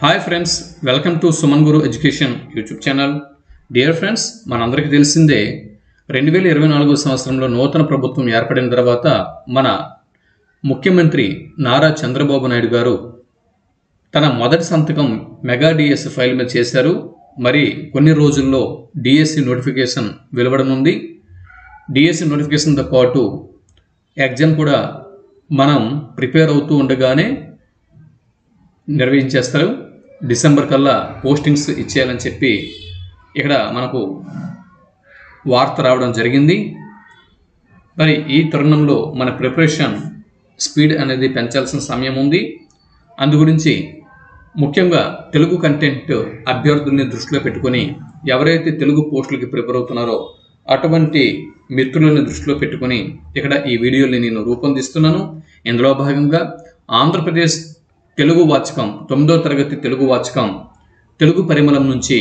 Hi friends, welcome to Suman Guru education YouTube channel. Dear friends, మనందరికీ తెలిసిందే 2024 సంవత్సరంలో నూతన ప్రభుత్వం ఏర్పడిన తర్వాత మన ముఖ్యమంత్రి నారా చంద్రబాబు నాయుడు గారు తన మొదటి సంతకం మెగా డిఎస్సి ఫైల్ మీద చేశారు. మరి కొన్ని రోజుల్లో డిఎస్సి నోటిఫికేషన్ వెలువడనుంది. డిఎస్సి నోటిఫికేషన్తో పాటు ఎగ్జామ్ కూడా మనం ప్రిపేర్ అవుతూ ఉండగానే నిర్వహించేస్తారు. డిసెంబర్ కల్లా పోస్టింగ్స్ ఇచ్చేయాలని చెప్పి ఇక్కడ మనకు వార్త రావడం జరిగింది. మరి ఈ తరుణంలో మన ప్రిపరేషన్ స్పీడ్ అనేది పెంచాల్సిన సమయం ఉంది. అందు గురించి ముఖ్యంగా తెలుగు కంటెంట్ అభ్యర్థుల్ని దృష్టిలో పెట్టుకొని ఎవరైతే తెలుగు పోస్టులకి ప్రిపేర్ అవుతున్నారో అటువంటి మిత్రులను దృష్టిలో పెట్టుకొని ఇక్కడ ఈ వీడియోని నేను రూపొందిస్తున్నాను. ఇందులో భాగంగా ఆంధ్రప్రదేశ్ తెలుగు వాచకం 9వ తరగతి తెలుగు వాచకం తెలుగు పరిమళం నుంచి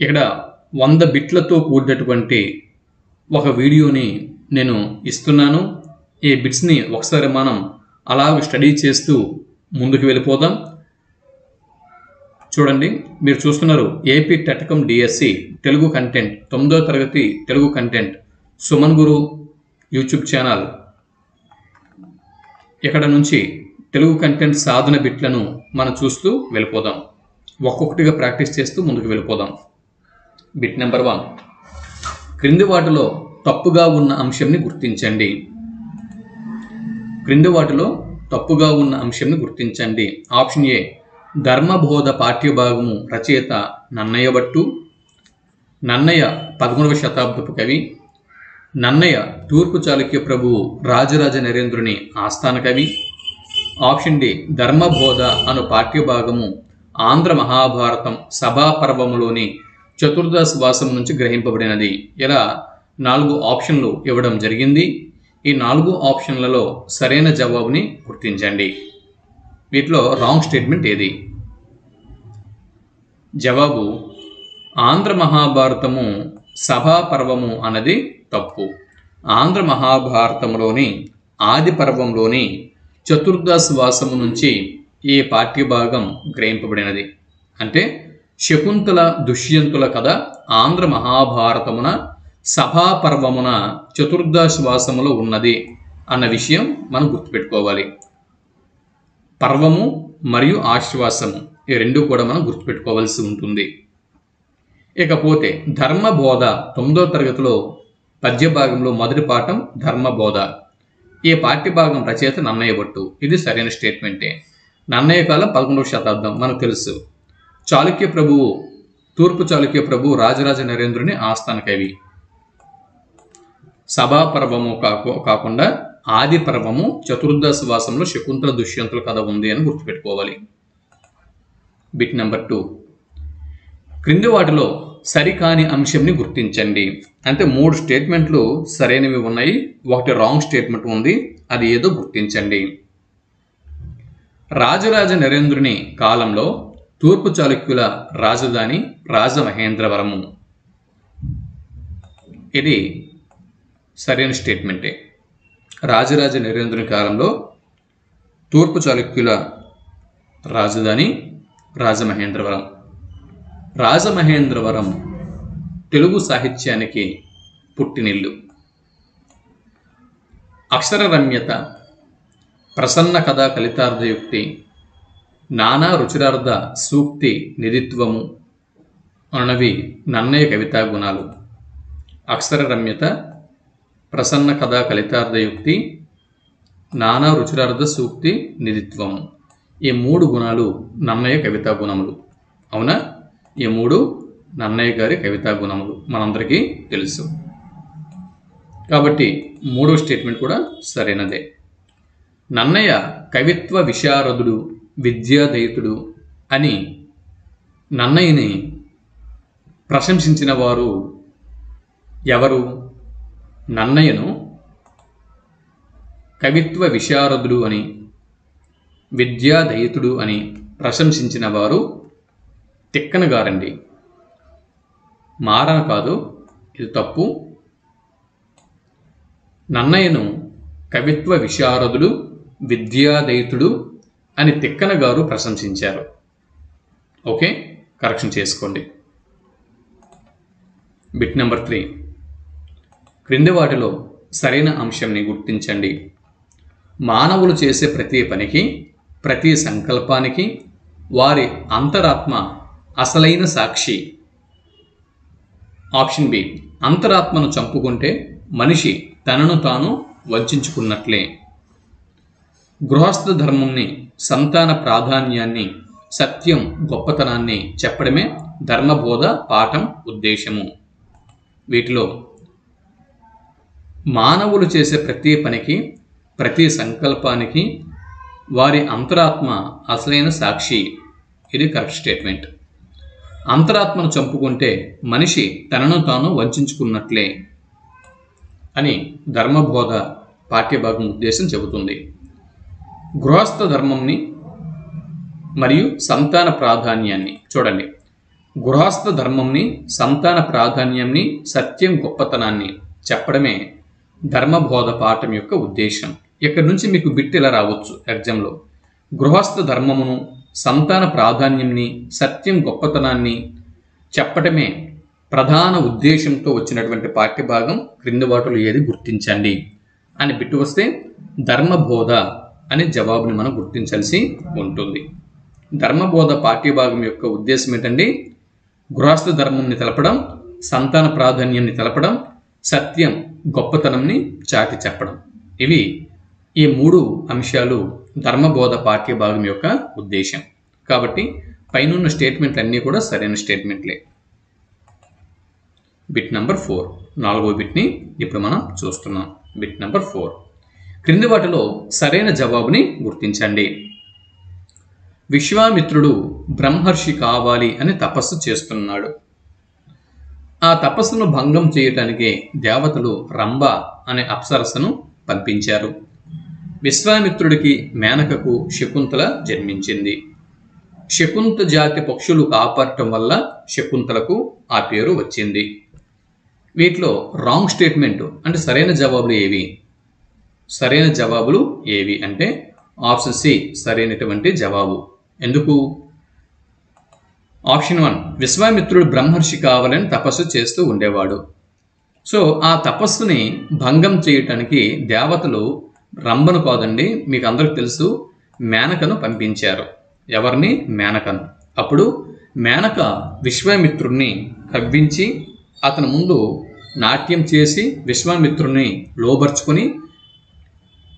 ఇక్కడ 100 బిట్లతో కూడినటువంటి ఒక వీడియోని నేను ఇస్తున్నాను. ఈ బిట్స్ని ఒకసారి మనం అలాగ స్టడీ చేస్తూ ముందుకు వెళ్ళిపోదాం. చూడండి, మీరు చూస్తున్నారు ఏపీ టెట్కం డిఎస్సి తెలుగు కంటెంట్ 9వ తరగతి తెలుగు కంటెంట్ సుమన్ గురు యూట్యూబ్ ఛానల్. ఇక్కడ నుంచి తెలుగు కంటెంట్ సాధన బిట్లను మనం చూస్తూ వెళ్ళిపోదాం. ఒక్కొక్కటిగా ప్రాక్టీస్ చేస్తూ ముందుకు వెళ్ళిపోదాం. బిట్ నెంబర్ 1, క్రింది వాటిలో తప్పుగా ఉన్న అంశంని గుర్తించండి. క్రింది వాటిలో తప్పుగా ఉన్న అంశంని గుర్తించండి. ఆప్షన్ ఏ, ధర్మబోధ పాఠ్యభాగము రచయిత నన్నయ్య భట్టు. నన్నయ్య 11వ శతాబ్దపు కవి. నన్నయ్య తూర్పు చాళుక్య ప్రభువు రాజరాజ నరేంద్రుని ఆస్థాన కవి. ఆప్షన్ డి, ధర్మబోధ అను పాఠ్యభాగము ఆంధ్ర మహాభారతం సభాపర్వములోని చతుర్దశ వాసం నుంచి గ్రహింపబడినది. ఇలా 4 ఆప్షన్లు ఇవ్వడం జరిగింది. ఈ 4 ఆప్షన్లలో సరైన జవాబుని గుర్తించండి. వీటిలో రాంగ్ స్టేట్మెంట్ ఏది? జవాబు ఆంధ్ర మహాభారతము సభాపర్వము అన్నది తప్పు. ఆంధ్ర మహాభారతంలోని ఆది పర్వంలోని చతుర్దశ వాసము నుంచి ఈ పాఠ్యభాగం గ్రహింపబడినది. అంటే శకుంతల దుష్యంతుల కథ ఆంధ్ర మహాభారతమున సభాపర్వమున చతుర్దశ వాసములో ఉన్నది అన్న విషయం మనం గుర్తుపెట్టుకోవాలి. పర్వము మరియు ఆశ్వాసము ఈ రెండు కూడా మనం గుర్తుపెట్టుకోవాల్సి ఉంటుంది. ఇకపోతే ధర్మబోధ 9వ తరగతిలో పద్యభాగంలో మొదటి పాఠం ధర్మబోధ. ఈ పాఠ్యభాగం రచయిత నన్నయ్య భట్టు. ఇది సరైన స్టేట్మెంటే. నన్నయ్య కాలం 11వ శతాబ్దం మనకు తెలుసు. చాళుక్య ప్రభువు తూర్పు చాళుక్య ప్రభువు రాజరాజ నరేంద్రుని ఆస్థాన కవి. సభాపర్వము కాకుండా ఆది పర్వము చతుర్దశ వాసంలో శకుంతల దుష్యంతుల కథ ఉంది అని గుర్తుపెట్టుకోవాలి. బిట్ నెంబర్ 2, క్రింది వాటిలో సరికాని అంశంని గుర్తించండి. అంటే 3 స్టేట్మెంట్లు సరైనవి ఉన్నాయి, ఒకటి రాంగ్ స్టేట్మెంట్ ఉంది. అది ఏదో గుర్తించండి. రాజరాజ నరేంద్రుని కాలంలో తూర్పు చాళుక్యుల రాజధాని రాజమహేంద్రవరము. ఇది సరైన స్టేట్మెంటే. రాజరాజ నరేంద్రుని కాలంలో తూర్పు చాళుక్యుల రాజధాని రాజమహేంద్రవరం. రాజమహేంద్రవరం తెలుగు సాహిత్యానికి పుట్టినిల్లు. అక్షర రమ్యత, ప్రసన్న కథా కలితార్థయుక్తి, నానా రుచిరార్థ సూక్తి నిధిత్వము అన్నవి నన్నయ్య కవితా గుణాలు. అక్షర రమ్యత, ప్రసన్న కథా కలితార్థయుక్తి, నానా రుచిరార్థ సూక్తి నిధిత్వము ఈ 3 గుణాలు నన్నయ్య కవితా గుణములు. అవునా? ఈ 3 నన్నయ్య గారి కవితా గుణములు మనందరికీ తెలుసు. కాబట్టి 3వ స్టేట్మెంట్ కూడా సరైనదే. నన్నయ్య కవిత్వ విశారదుడు, విద్యాదయితుడు అని నన్నయ్యని ప్రశంసించిన వారు ఎవరు? నన్నయ్యను కవిత్వ విశారదుడు అని, విద్యాదయితుడు అని ప్రశంసించిన వారు తిక్కన గారండి. మారన కాదు, ఇది తప్పు. నన్నయ్యను కవిత్వ విశారదుడు, విద్యాదయితుడు అని తిక్కన గారు ప్రశంసించారు. ఓకే, కరెక్షన్ చేసుకోండి. Bit number 3. క్రింది వాటిలో సరైన అంశంని గుర్తించండి. మానవులు చేసే ప్రతి పనికి, ప్రతి సంకల్పానికి వారి అంతరాత్మ అసలైన సాక్షి. Option B. అంతరాత్మను చంపుకుంటే మనిషి తనను తాను వంచుకున్నట్లే. గృహస్థ ధర్మంని, సంతాన ప్రాధాన్యాన్ని, సత్యం గొప్పతనాన్ని చెప్పడమే ధర్మబోధ పాఠం ఉద్దేశము. వీటిలో మానవులు చేసే ప్రతి పనికి, ప్రతి సంకల్పానికి వారి అంతరాత్మ అసలైన సాక్షి. ఇది కరెక్ట్ స్టేట్మెంట్. అంతరాత్మను చంపుకుంటే మనిషి తనను తాను వంచుకున్నట్లే అని ధర్మబోధ పాఠ్యభాగం ఉద్దేశం చెబుతుంది. గృహస్థ ధర్మంని మరియు సంతాన ప్రాధాన్యాన్ని చూడండి. గృహస్థ ధర్మంని, సంతాన ప్రాధాన్యాన్ని, సత్యం గొప్పతనాన్ని చెప్పడమే ధర్మబోధ పాఠం యొక్క ఉద్దేశం. ఇక్కడ నుంచి మీకు బిట్ ఇలా రావచ్చు ఎగ్జామ్లో. గృహస్థ ధర్మమును, సంతాన ప్రాధాన్యంని, సత్యం గొప్పతనాన్ని చెప్పడమే ప్రధాన ఉద్దేశంతో వచ్చినటువంటి పాఠ్యభాగం క్రింది వాటిలో ఏది గుర్తించండి అని బిట్టు వస్తే ధర్మబోధ అనే జవాబుని మనం గుర్తించాల్సి ఉంటుంది. ధర్మబోధ పాఠ్యభాగం యొక్క ఉద్దేశం ఏంటండి? గృహస్థ ధర్మంని తెలపడం, సంతాన ప్రాధాన్యాన్ని తెలపడం, సత్యం గొప్పతనంని చాటి చెప్పడం. ఇవి ఈ 3 అంశాలు ధర్మబోధ పాఠ్యభాగం యొక్క ఉద్దేశం. కాబట్టి పైనున్న స్టేట్మెంట్లు అన్నీ కూడా సరైన స్టేట్మెంట్లే. బిట్ నెంబర్ 4, 4వ బిట్ని ఇప్పుడు మనం చూస్తున్నాం. Bit number 4. క్రింది వాటిలో సరైన జవాబుని గుర్తించండి. విశ్వామిత్రుడు బ్రహ్మర్షి కావాలి అని తపస్సు చేస్తున్నాడు. ఆ తపస్సును భంగం చేయటానికి దేవతలు రంభ అనే అప్సరసను పంపించారు. విశ్వామిత్రుడికి మేనకకు శకుంతల జన్మించింది. శకుంత జాతి పక్షులు కాపాడటం వల్ల శకుంతలకు ఆ పేరు వచ్చింది. వీటిలో రాంగ్ స్టేట్మెంట్ అంటే సరైన జవాబులు ఏవి? సరైన జవాబులు ఏవి అంటే ఆప్షన్ సి సరైనటువంటి జవాబు. ఎందుకు? ఆప్షన్ 1, విశ్వామిత్రుడు బ్రహ్మర్షి కావాలని తపస్సు చేస్తూ ఉండేవాడు. సో ఆ తపస్సుని భంగం చేయటానికి దేవతలు రంభను కాదండి, మీకు అందరికి తెలుసు, మేనకను పంపించారు. ఎవరిని? మేనకను. అప్పుడు మేనక విశ్వామిత్రుడిని కవ్వించి అతని ముందు నాట్యం చేసి విశ్వామిత్రుడిని లోబర్చుకొని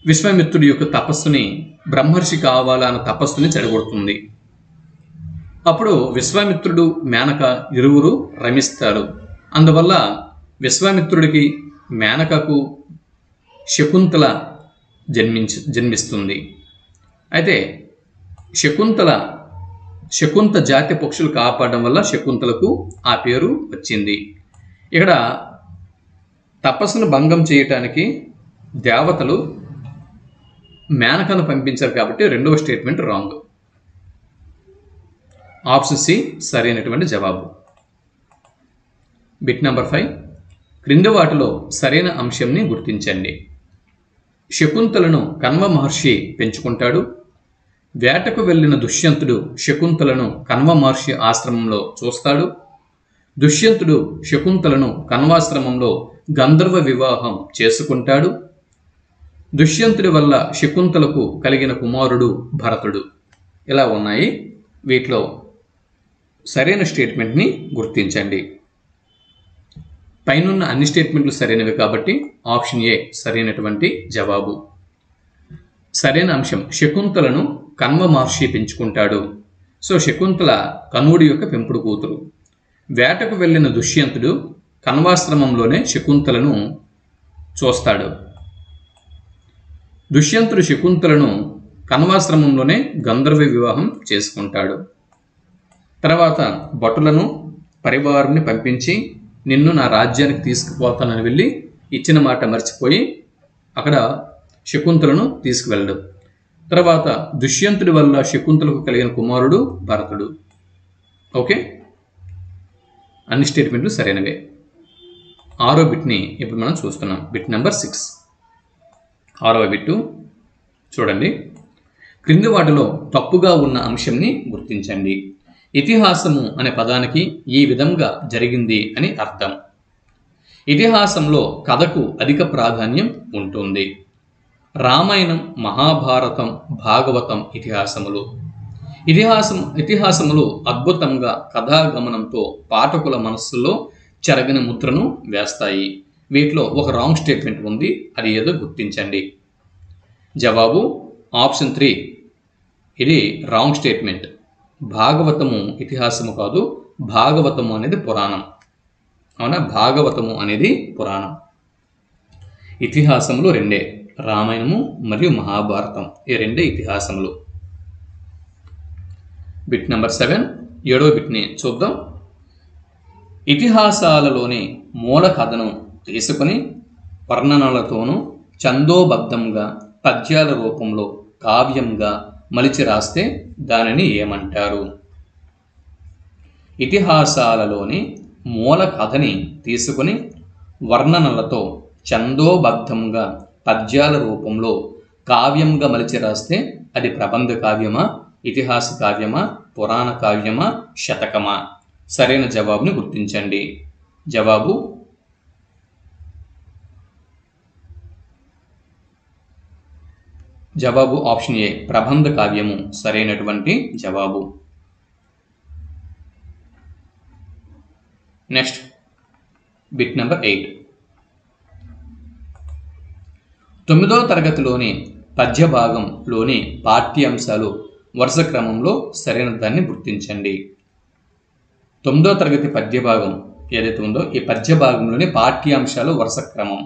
విశ్వామిత్రుడి యొక్క తపస్సుని, బ్రహ్మర్షి కావాలన్న తపస్సుని చెడగొడుతుంది. అప్పుడు విశ్వామిత్రుడు, మేనక ఇరువురు రమిస్తారు. అందువల్ల విశ్వామిత్రుడికి, మేనకకు శకుంతల జన్మిస్తుంది. అయితే శకుంత జాతి పక్షులు కాపాడడం వల్ల శకుంతలకు ఆ పేరు వచ్చింది. ఇక్కడ తపస్సును భంగం చేయటానికి దేవతలు మేనకను పంపించారు కాబట్టి 2వ స్టేట్మెంట్ రాంగ్. ఆప్షన్ సి సరైనటువంటి జవాబు. Bit number 5. క్రింది వాటిలో సరైన అంశంని గుర్తించండి. శకుంతలను కణ్వ మహర్షి పెంచుకుంటాడు. వేటకు వెళ్ళిన దుష్యంతుడు శకుంతలను కణ్వ మహర్షి ఆశ్రమంలో చూస్తాడు. దుష్యంతుడు శకుంతలను కణ్వాశ్రమంలో గంధర్వ వివాహం చేసుకుంటాడు. దుష్యంతుడి వల్ల శకుంతలకు కలిగిన కుమారుడు భరతుడు. ఇలా ఉన్నాయి. వీటిలో సరైన స్టేట్మెంట్ని గుర్తించండి. పైనున్న అన్ని స్టేట్మెంట్లు సరైనవి కాబట్టి ఆప్షన్ ఏ సరైనటువంటి జవాబు. సరైన అంశం శకుంతలను కణ్వ మహర్షి పెంచుకుంటాడు. సో శకుంతల కణుడి యొక్క పెంపుడు కూతురు. వేటకు వెళ్ళిన దుష్యంతుడు కణ్వాశ్రమంలోనే శకుంతలను చూస్తాడు. దుష్యంతుడు శకుంతలను కణ్వాశ్రమంలోనే గంధర్వ వివాహం చేసుకుంటాడు. తర్వాత భటులను, పరివారుని పంపించి నిన్ను నా రాజ్యానికి తీసుకుపోతానని వెళ్ళి ఇచ్చిన మాట మర్చిపోయి అక్కడ శకుంతలను తీసుకువెళ్ళడు. తర్వాత దుష్యంతుడి వల్ల శకుంతలకు కలిగిన కుమారుడు భరతుడు. ఓకే, అన్ని స్టేట్మెంట్లు సరైనవే. 6వ బిట్ని ఇప్పుడు మనం చూస్తున్నాం. బిట్ నెంబర్ 6, 6వ బిట్టు చూడండి. క్రింది వాటిలో తప్పుగా ఉన్న అంశంని గుర్తించండి. ఇతిహాసము అనే పదానికి ఈ విధంగా జరిగింది అని అర్థం. ఇతిహాసంలో కథకు అధిక ప్రాధాన్యం ఉంటుంది. రామాయణం, మహాభారతం, భాగవతం ఇతిహాసములు అద్భుతంగా కథాగమనంతో పాఠకుల మనస్సులో చెరగని ముద్రను వేస్తాయి. వీటిలో ఒక రాంగ్ స్టేట్మెంట్ ఉంది, అది ఏదో గుర్తించండి. జవాబు ఆప్షన్ 3. ఇది రాంగ్ స్టేట్మెంట్. భాగవతము ఇతిహాసము కాదు, భాగవతము అనేది పురాణం. అవునా, భాగవతము అనేది పురాణం. ఇతిహాసములు రెండే, రామాయణము మరియు మహాభారతం, ఈ రెండే ఇతిహాసములు. బిట్ నెంబర్ 7, 7వ బిట్ని చూద్దాం. ఇతిహాసాలలోని మూల కథను తీసుకుని వర్ణనలతోనూ ఛందోబద్ధంగా పద్యాల రూపంలో కావ్యంగా మలిచి రాస్తే దానిని ఏమంటారు? ఇతిహాసాలలోని మూల కథని తీసుకుని వర్ణనలతో ఛందోబద్ధంగా పద్యాల రూపంలో కావ్యంగా మలిచి రాస్తే అది ప్రబంధ కావ్యమా, ఇతిహాస కావ్యమా, పురాణ కావ్యమా, శతకమా? సరైన జవాబుని గుర్తించండి. జవాబు ఆప్షన్ ఏ, ప్రబంధ కావ్యము సరైనటువంటి జవాబు. Next bit number 8. 9వ తరగతిలోని పద్య భాగంలోని పాఠ్యాంశాలు వరుస క్రమంలో సరైన దాన్ని గుర్తించండి. 9వ తరగతి పద్య భాగం ఏదైతే ఉందో ఈ పద్య భాగంలోని పాఠ్యాంశాలు వరుస క్రమం.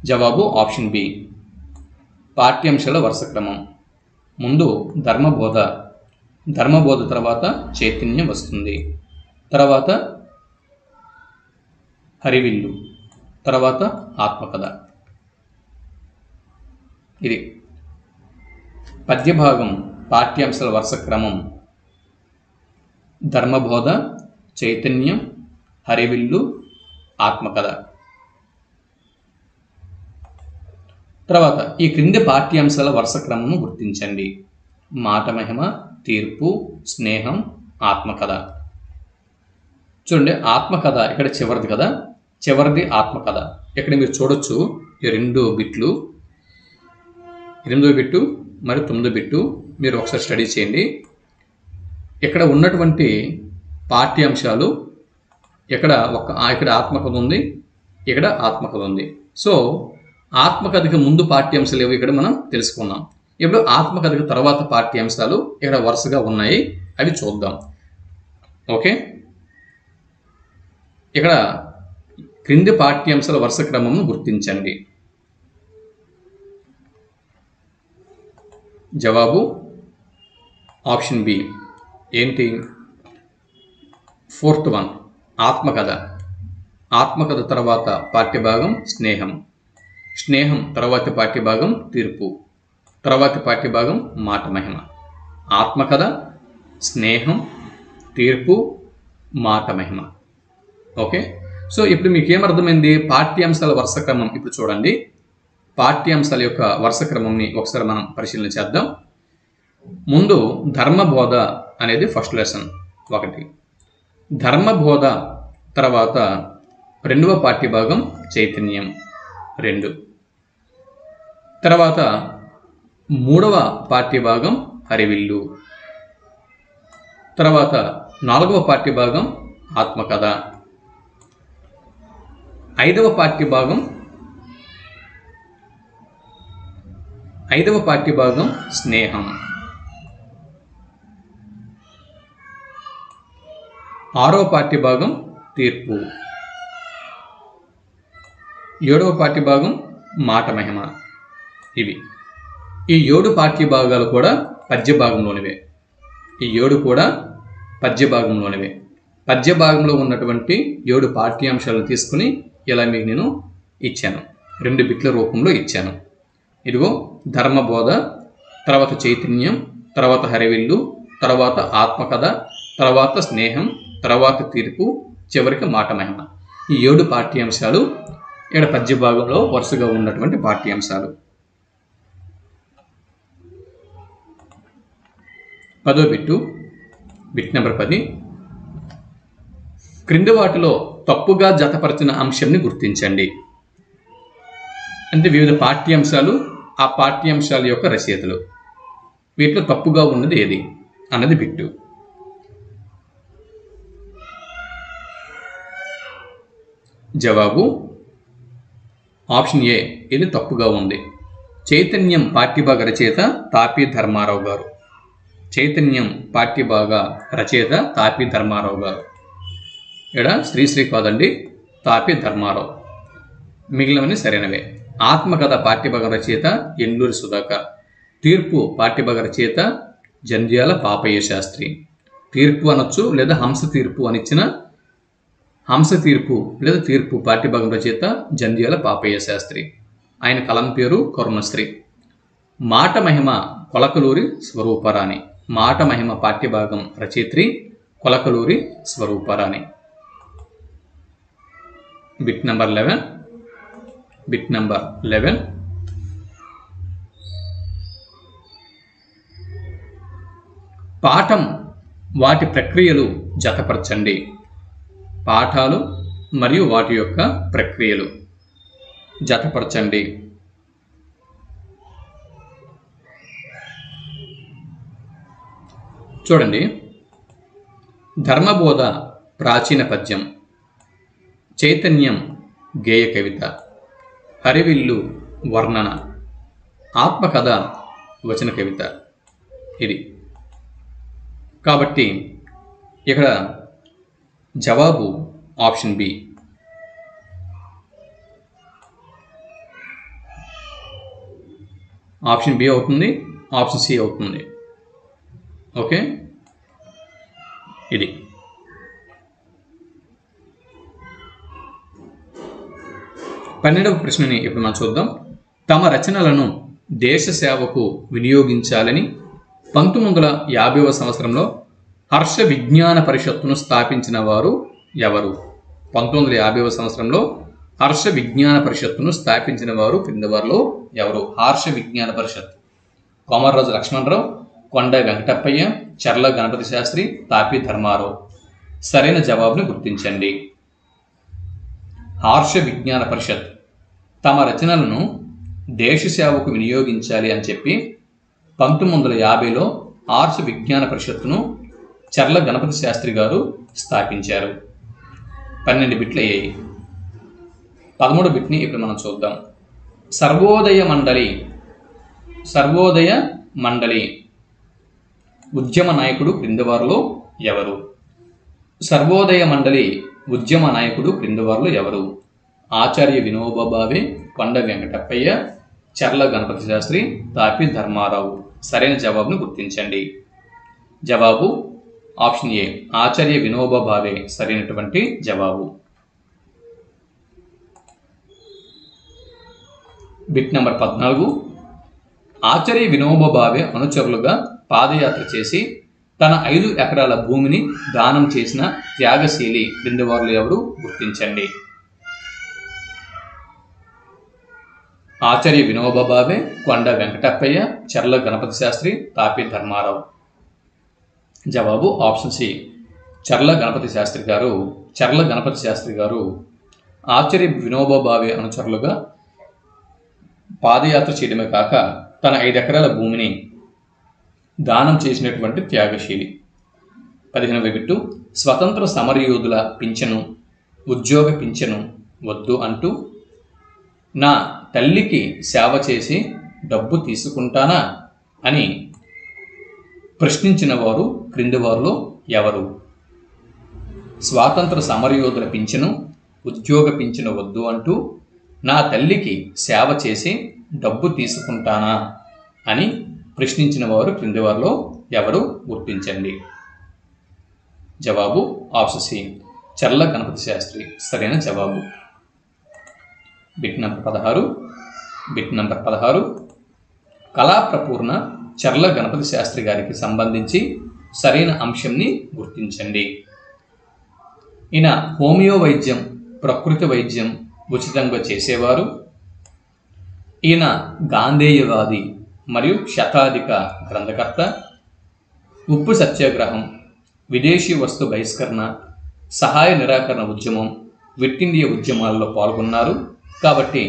జవాబు ఆప్షన్ బి, పాఠ్యాంశాల వరుస క్రమం. ముందు ధర్మబోధ తర్వాత చైతన్యం వస్తుంది, తర్వాత హరివిల్లు, తర్వాత ఆత్మకథ. ఇది పద్యభాగం పాఠ్యాంశాల వరుస క్రమం. ధర్మబోధ, చైతన్యం, హరివిల్లు, ఆత్మకథ. తర్వాత ఈ క్రింది పాఠ్యాంశాల వరుస క్రమము గుర్తించండి. మాట మహిమ, తీర్పు, స్నేహం, ఆత్మకథ. చూడండి, ఆత్మకథ ఇక్కడ చివరిది కదా, చివరిది ఆత్మకథ. ఇక్కడ మీరు చూడొచ్చు ఈ 2 బిట్లు, 8వ బిట్టు మరియు 9వ బిట్టు మీరు ఒకసారి స్టడీ చేయండి. ఇక్కడ ఉన్నటువంటి పాఠ్యాంశాలు ఇక్కడ ఆత్మకథ ఉంది, ఇక్కడ ఆత్మకథ ఉంది. సో ఆత్మకథకి ముందు పాఠ్యాంశాలు ఏవో ఇక్కడ మనం తెలుసుకున్నాం. ఇప్పుడు ఆత్మకథకి తర్వాత పాఠ్యాంశాలు ఇక్కడ వరుసగా ఉన్నాయి, అవి చూద్దాం. ఓకే, ఇక్కడ క్రింది పాఠ్యాంశాల వరుస క్రమము గుర్తించండి. జవాబు ఆప్షన్ బి. ఏంటి? 4th వన్ ఆత్మకథ. ఆత్మకథ తర్వాత పాఠ్యభాగం స్నేహం. స్నేహం తర్వాతి పాఠ్యభాగం తీర్పు. తర్వాతి పాఠ్యభాగం మాట మహిమ. ఆత్మకథ, స్నేహం, తీర్పు, మాట మహిమ. ఓకే, సో ఇప్పుడు మీకు ఏమర్థమైంది? పాఠ్యాంశాల వరుస క్రమం. ఇప్పుడు చూడండి, పాఠ్యాంశాల యొక్క వరుస క్రమంని ఒకసారి మనం పరిశీలన చేద్దాం. ముందు ధర్మబోధ అనేది ఫస్ట్ లెసన్ 1. ధర్మబోధ తర్వాత 2వ పాఠ్యభాగం చైతన్యం 2. తర్వాత 3వ పాఠ్యభాగం హరివిల్లు. తర్వాత 4వ పాఠ్యభాగం ఆత్మకథ. 5వ పాఠ్యభాగం స్నేహం. 6వ పాఠ్యభాగం తీర్పు. 7వ పాఠ్యభాగం మాట మహిమ. ఇవి ఈ 7 పాఠ్యభాగాలు కూడా పద్యభాగంలోనివే. ఈ 7 కూడా పద్యభాగంలోనివే. పద్యభాగంలో ఉన్నటువంటి 7 పాఠ్యాంశాలను తీసుకుని ఇలా మీకు నేను ఇచ్చాను, 2 బిట్ల రూపంలో ఇచ్చాను. ఇదిగో ధర్మబోధ, తర్వాత చైతన్యం, తర్వాత హరివిల్లు, తర్వాత ఆత్మకథ, తర్వాత స్నేహం, తర్వాత తీర్పు, చివరికి మాట మహిమ. ఈ 7 పాఠ్యాంశాలు ఇక్కడ పద్యభాగంలో వరుసగా ఉన్నటువంటి పాఠ్యాంశాలు. 10వ బిట్టు, బిట్ నెంబర్ 10. క్రింది వాటిలో తప్పుగా జతపరిచిన అంశంని గుర్తించండి. అంటే వివిధ పాఠ్యాంశాలు, ఆ పాఠ్యాంశాల యొక్క రచయితలు, వీటిలో తప్పుగా ఉన్నది ఏది అన్నది బిట్టు. జవాబు ఆప్షన్ ఏ, ఇది తప్పుగా ఉంది. చైతన్యం పాఠ్యభాగ రచయిత తాపీ ధర్మారావు గారు. చైతన్యం పాఠ్యభాగ రచయిత తాపీ ధర్మారావు గారు. ఇక్కడ శ్రీశ్రీ కాదండి, తాపీ ధర్మారావు. మిగిలినవన్నీ సరైనవే. ఆత్మకథ పాఠ్యభాగ రచయిత ఎండూరి సుధాకర్. తీర్పు పాఠ్యభాగ రచయిత జంధ్యాల పాపయ్య శాస్త్రి. తీర్పు అనొచ్చు లేదా హంస తీర్పు అనిచ్చిన హంస తీర్పు లేదా తీర్పు పాఠ్యభాగం రచయిత జంధ్యాల పాపయ్య శాస్త్రి. ఆయన కలం పేరు కరుణశ్రీ. మాట మహిమ కొలకలూరి స్వరూపరాణి. మాట మహిమ పాఠ్యభాగం రచయిత్రి కొలకలూరి స్వరూపరాణి. Bit number 11. పాఠం వాటి ప్రక్రియలు జతపరచండి. పాఠాలు మరియు వాటి యొక్క ప్రక్రియలు జతపరచండి. చూడండి, ధర్మబోధ ప్రాచీన పద్యం, చైతన్యం గేయ కవిత, హరివిల్లు వర్ణన, ఆత్మకథ వచన కవిత. ఇది కాబట్టి ఇక్కడ జవాబు ఆప్షన్ బి. ఆప్షన్ బి అవుతుంది, ఆప్షన్ సి అవుతుంది. ఓకే, ఇది 12వ ప్రశ్నని ఇప్పుడు మనం చూద్దాం. తమ రచనలను దేశ సేవకు వినియోగించాలని 1950వ సంవత్సరంలో హర్ష విజ్ఞాన పరిషత్తును స్థాపించిన వారు ఎవరు? 1950వ సంవత్సరంలో హర్ష విజ్ఞాన పరిషత్తును స్థాపించిన వారు క్రింది వారిలో ఎవరు? హర్ష విజ్ఞాన పరిషత్. కోమర్రాజు లక్ష్మణరావు, కొండ వెంకటప్పయ్య, చర్ల గణపతి శాస్త్రి, తాపీ ధర్మారావు. సరైన జవాబును గుర్తించండి. హర్ష విజ్ఞాన పరిషత్ తమ రచనలను దేశ సేవకు వినియోగించాలి అని చెప్పి 1950లో హర్ష విజ్ఞాన పరిషత్తును చర్ల గణపతి శాస్త్రి గారు స్థాపించారు. 12 బిట్లు అయ్యాయి. 13 బిట్ని ఇప్పుడు మనం చూద్దాం. సర్వోదయ మండలి ఉద్యమ నాయకుడు క్రింది వారిలో ఎవరు? సర్వోదయ మండలి ఉద్యమ నాయకుడు క్రింది వారిలో ఎవరు? ఆచార్య వినోబా భావే, కొండ వెంకటప్పయ్య, చర్ల గణపతి శాస్త్రి, తాపీ ధర్మారావు. సరైన జవాబును గుర్తించండి. జవాబు ఆప్షన్ ఏ, ఆచార్య వినోబా భావే సరైనటువంటి జవాబు. Bit number 14. ఆచార్య వినోబా భావే అనుచరులుగా పాదయాత్ర చేసి తన 5 ఎకరాల భూమిని దానం చేసిన త్యాగశీలి క్రింది వారిలో ఎవరు? గుర్తించండి. ఆచార్య వినోబా భావే, కొండ వెంకటప్పయ్య, చర్ల గణపతి శాస్త్రి, తాపీ ధర్మారావు. జవాబు ఆప్షన్ సి, చర్ల గణపతి శాస్త్రి గారు ఆచార్య వినోబా భావే అనుచరులుగా పాదయాత్ర చేయడమే కాక తన 5 ఎకరాల భూమిని దానం చేసినటువంటి త్యాగశీలి. 15వ బిట్టు. స్వతంత్ర సమరయోధుల పింఛను, ఉద్యోగ పింఛను వద్దు అంటూ నా తల్లికి సేవ చేసి డబ్బు తీసుకుంటానా అని ప్రశ్నించిన వారు క్రింది వారిలో ఎవరు? స్వాతంత్ర సమరయోధుల పింఛను, ఉద్యోగ పింఛను వద్దు అంటూ నా తల్లికి సేవ చేసి డబ్బు తీసుకుంటానా అని ప్రశ్నించిన వారు క్రింది వారిలో ఎవరు? గుర్తించండి. జవాబు ఆప్షన్ సి, చర్ల గణపతి శాస్త్రి సరైన జవాబు. Bit number 16. కళాప్రపూర్ణ చర్ల గణపతి శాస్త్రి గారికి సంబంధించి సరైన అంశంని గుర్తించండి. ఈయన హోమియో వైద్యం, ప్రకృతి వైద్యం ఉచితంగా చేసేవారు. ఈయన గాంధేయవాది మరియు శతాధిక గ్రంథకర్త. ఉప్పు సత్యాగ్రహం, విదేశీ వస్తు బహిష్కరణ, సహాయ నిరాకరణ ఉద్యమం, క్విట్ ఇండియా ఉద్యమాల్లో పాల్గొన్నారు. కాబట్టి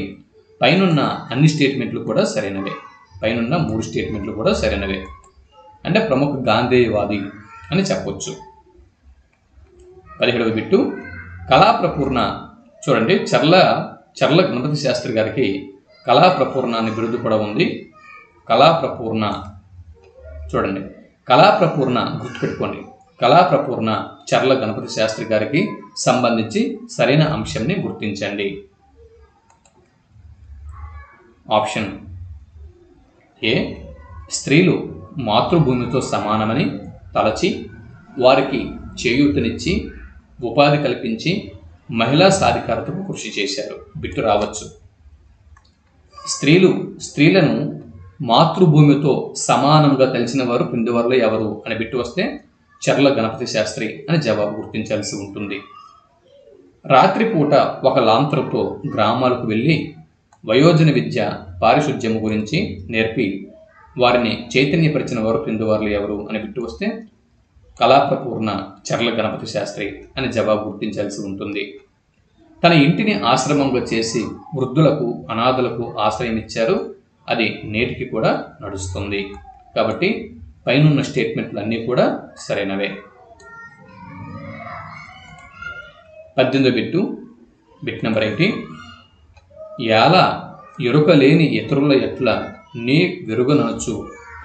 పైనున్న అన్ని స్టేట్మెంట్లు కూడా సరైనవే. పైనున్న 3 స్టేట్మెంట్లు కూడా సరైనవే. అంటే ప్రముఖ గాంధేయవాది అని చెప్పొచ్చు. 17వ బిట్టు కళాప్రపూర్ణ. చూడండి, చర్ల గణపతి శాస్త్రి గారికి కళాప్రపూర్ణ అనే బిరుదు కూడా ఉంది. కళాప్రపూర్ణ, చూడండి, కళాప్రపూర్ణ గుర్తుపెట్టుకోండి. కళాప్రపూర్ణ చర్ల గణపతి శాస్త్రి గారికి సంబంధించి సరైన అంశంని గుర్తించండి. ఆప్షన్ ఏ, స్త్రీలు మాతృభూమితో సమానమని తలచి వారికి చేయూతనిచ్చి ఉపాధి కల్పించి మహిళా సాధికారతకు కృషి చేశారు. బిట్టు రావచ్చు. స్త్రీలను మాతృభూమితో సమానంగా తెలిసిన వారు క్రింది వారిలో ఎవరు అని బిట్టు వస్తే చర్ల గణపతి శాస్త్రి అని జవాబు గుర్తించాల్సి ఉంటుంది. రాత్రిపూట ఒక లాంతరుతో గ్రామాలకు వెళ్ళి వయోజన విద్య పారిశుధ్యము గురించి నేర్పి వారిని చైతన్యపరిచిన వారు క్రింది వారిలో ఎవరు అని బిట్టు వస్తే కళాప్రపూర్ణ చర్ల గణపతి శాస్త్రి అని జవాబు గుర్తించాల్సి ఉంటుంది. తన ఇంటిని ఆశ్రమంగా చేసి వృద్ధులకు అనాథలకు ఆశ్రయం ఇచ్చారు. అది నేటికి కూడా నడుస్తుంది. కాబట్టి పైనున్న స్టేట్మెంట్లు అన్నీ కూడా సరైనవే. 18వ బిట్ నెంబర్ 8. యాల ఎరుకలేని ఇతరుల ఎట్ల నీ వెరుగనొచ్చు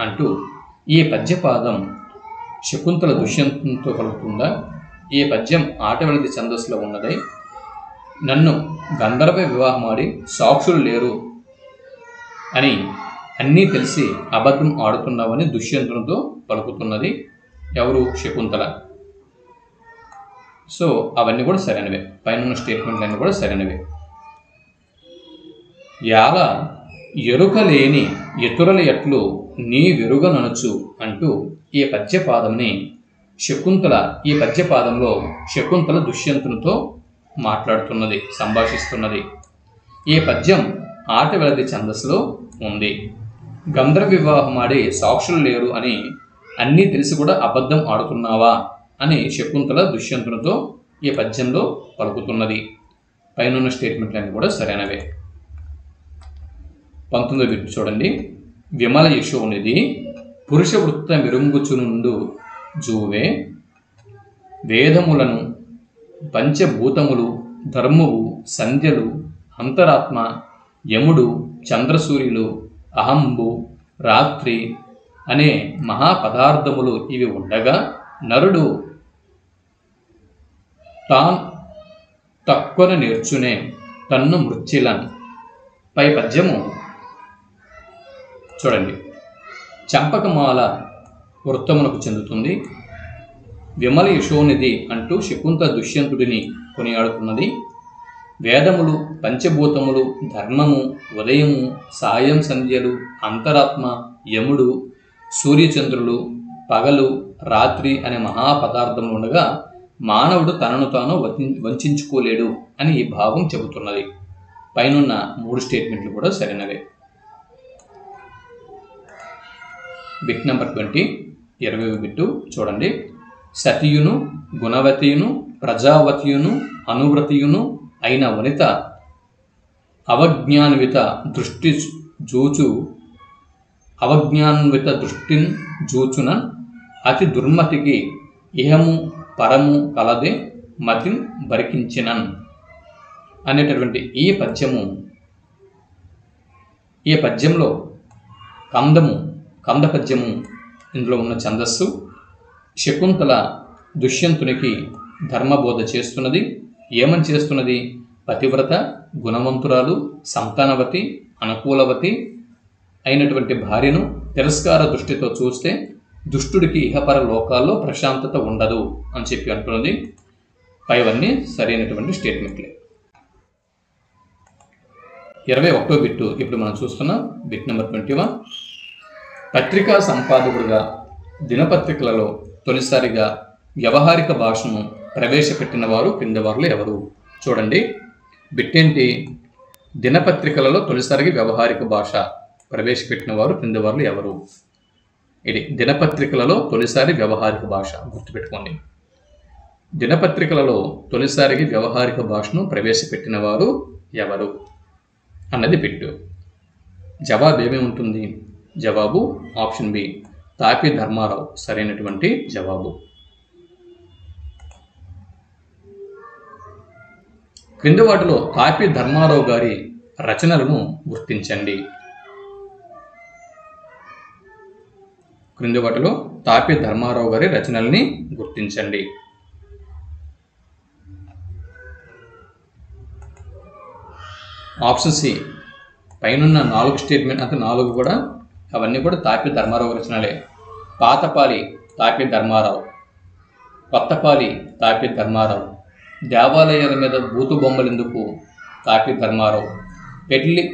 అంటూ ఈ పద్యపాదం శకుంతల దుష్యంతంతో కలుగుతుందా? ఈ పద్యం ఆటవెళది ఛందస్సులో ఉన్నదై నన్ను గంధర్వ వివాహమాడి సాక్షులు లేరు అని అన్నీ తెలిసి అబద్ధం ఆడుతున్నావని దుష్యంతునితో పలుకుతున్నది ఎవరు? శకుంతల. సో అవన్నీ కూడా సరైనవే. పైన స్టేట్మెంట్లు అన్నీ కూడా సరైనవే. యాల ఎరుకలేని ఇతరుల ఎట్లు నీ వెరుగనొచ్చు అంటూ ఈ పద్యపాదంలో శకుంతల దుష్యంతునితో మాట్లాడుతున్నది, సంభాషిస్తున్నది. ఈ పద్యం ఆటవెళది ఛందస్సులో ఉంది. గంధర్వ వివాహం ఆడి సాక్షులు లేరు అని అన్నీ తెలిసి కూడా అబద్ధం ఆడుతున్నావా అని శకుంతల దుష్యంతునితో ఈ పద్యంలో పలుకుతున్నది. పైన స్టేట్మెంట్లన్నీ కూడా సరైనవే. 19వ బిట్ చూడండి. విమల యశోనిధి పురుష వృత్త మెరుంగుచునుండు జూవే వేదములను పంచభూతములు ధర్మము సంధ్యలు అంతరాత్మ యముడు చంద్రసూర్యులు అహంబు రాత్రి అనే మహాపదార్థములు ఇవి ఉండగా నరుడు తాన్ తక్కువ నేర్చునే తన్ను మృత్యులన్. పై పద్యము చూడండి, చంపకమాల వృత్తమునకు చెందుతుంది. విమల యశోనిధి అంటూ శకుంతల దుష్యంతుడిని కొనియాడుతున్నది. వేదములు పంచభూతములు ధర్మము ఉదయము సాయం సంధ్యలు అంతరాత్మ యముడు సూర్యచంద్రులు పగలు రాత్రి అనే మహాపదార్థములు ఉండగా మానవుడు తనను తాను వంచుకోలేడు అని ఈ భావం చెబుతున్నది. పైనున్న 3 స్టేట్మెంట్లు కూడా సరైనవే. బిట్ నెంబర్ 20, 20వ బిట్టు చూడండి. సతియును గుణవతియును ప్రజావతియును అనువ్రతియును అయిన వనిత అవజ్ఞాన్విత దృష్టిని జూచున అతి దుర్మతికి ఇహము పరము కలదే మతిని బరికించినన్ అనేటటువంటి ఈ పద్యంలో కంద పద్యము ఇందులో ఉన్న ఛందస్సు. శకుంతల దుష్యంతునికి ధర్మబోధ చేస్తున్నది. ఏమని చేస్తున్నది? పతివ్రత గుణవంతురాలు సంతానవతి అనుకూలవతి అయినటువంటి భార్యను తిరస్కార దృష్టితో చూస్తే దుష్టుడికి ఇహపర లోకాల్లో ప్రశాంతత ఉండదు అని చెప్పి అంటున్నది. పైవన్నీ సరైనటువంటి స్టేట్మెంట్లే. 21వ బిట్టు ఇప్పుడు మనం చూస్తున్నాం. Bit number 21. పత్రికా సంపాదకుడిగా దినపత్రికలలో తొలిసారిగా వ్యవహారిక భాషను ప్రవేశపెట్టిన వారు క్రింది వారిలో ఎవరు? చూడండి, బిట్ ఏంటి? దినపత్రికలలో తొలిసారిగా వ్యవహారిక భాష ప్రవేశపెట్టిన వారు క్రింది వారిలో ఎవరు? ఇది దినపత్రికలలో తొలిసారి వ్యవహారిక భాష, గుర్తుపెట్టుకోండి. దినపత్రికలలో తొలిసారికి వ్యవహారిక భాషను ప్రవేశపెట్టిన వారు ఎవరు అన్నది పెట్టు. జవాబు ఏమేమి ఉంటుంది? జవాబు ఆప్షన్ బి, తాపి ధర్మారావు సరైనటువంటి జవాబు. క్రింది వాటిలో తాపి ధర్మారావు గారి రచనలను గుర్తించండి. క్రింది వాటిలో తాపి ధర్మారావు గారి రచనల్ని గుర్తించండి. ఆప్షన్ సి, పైనున్న 4 స్టేట్మెంట్ అంటే 4 కూడా అవన్నీ కూడా తాపి ధర్మారావు రచనలే. పాతపాలి తాపి ధర్మారావు, కొత్తపాలి తాపి ధర్మారావు, దేవాలయాల మీద బూతు బొమ్మలెందుకు తాపి ధర్మారావు,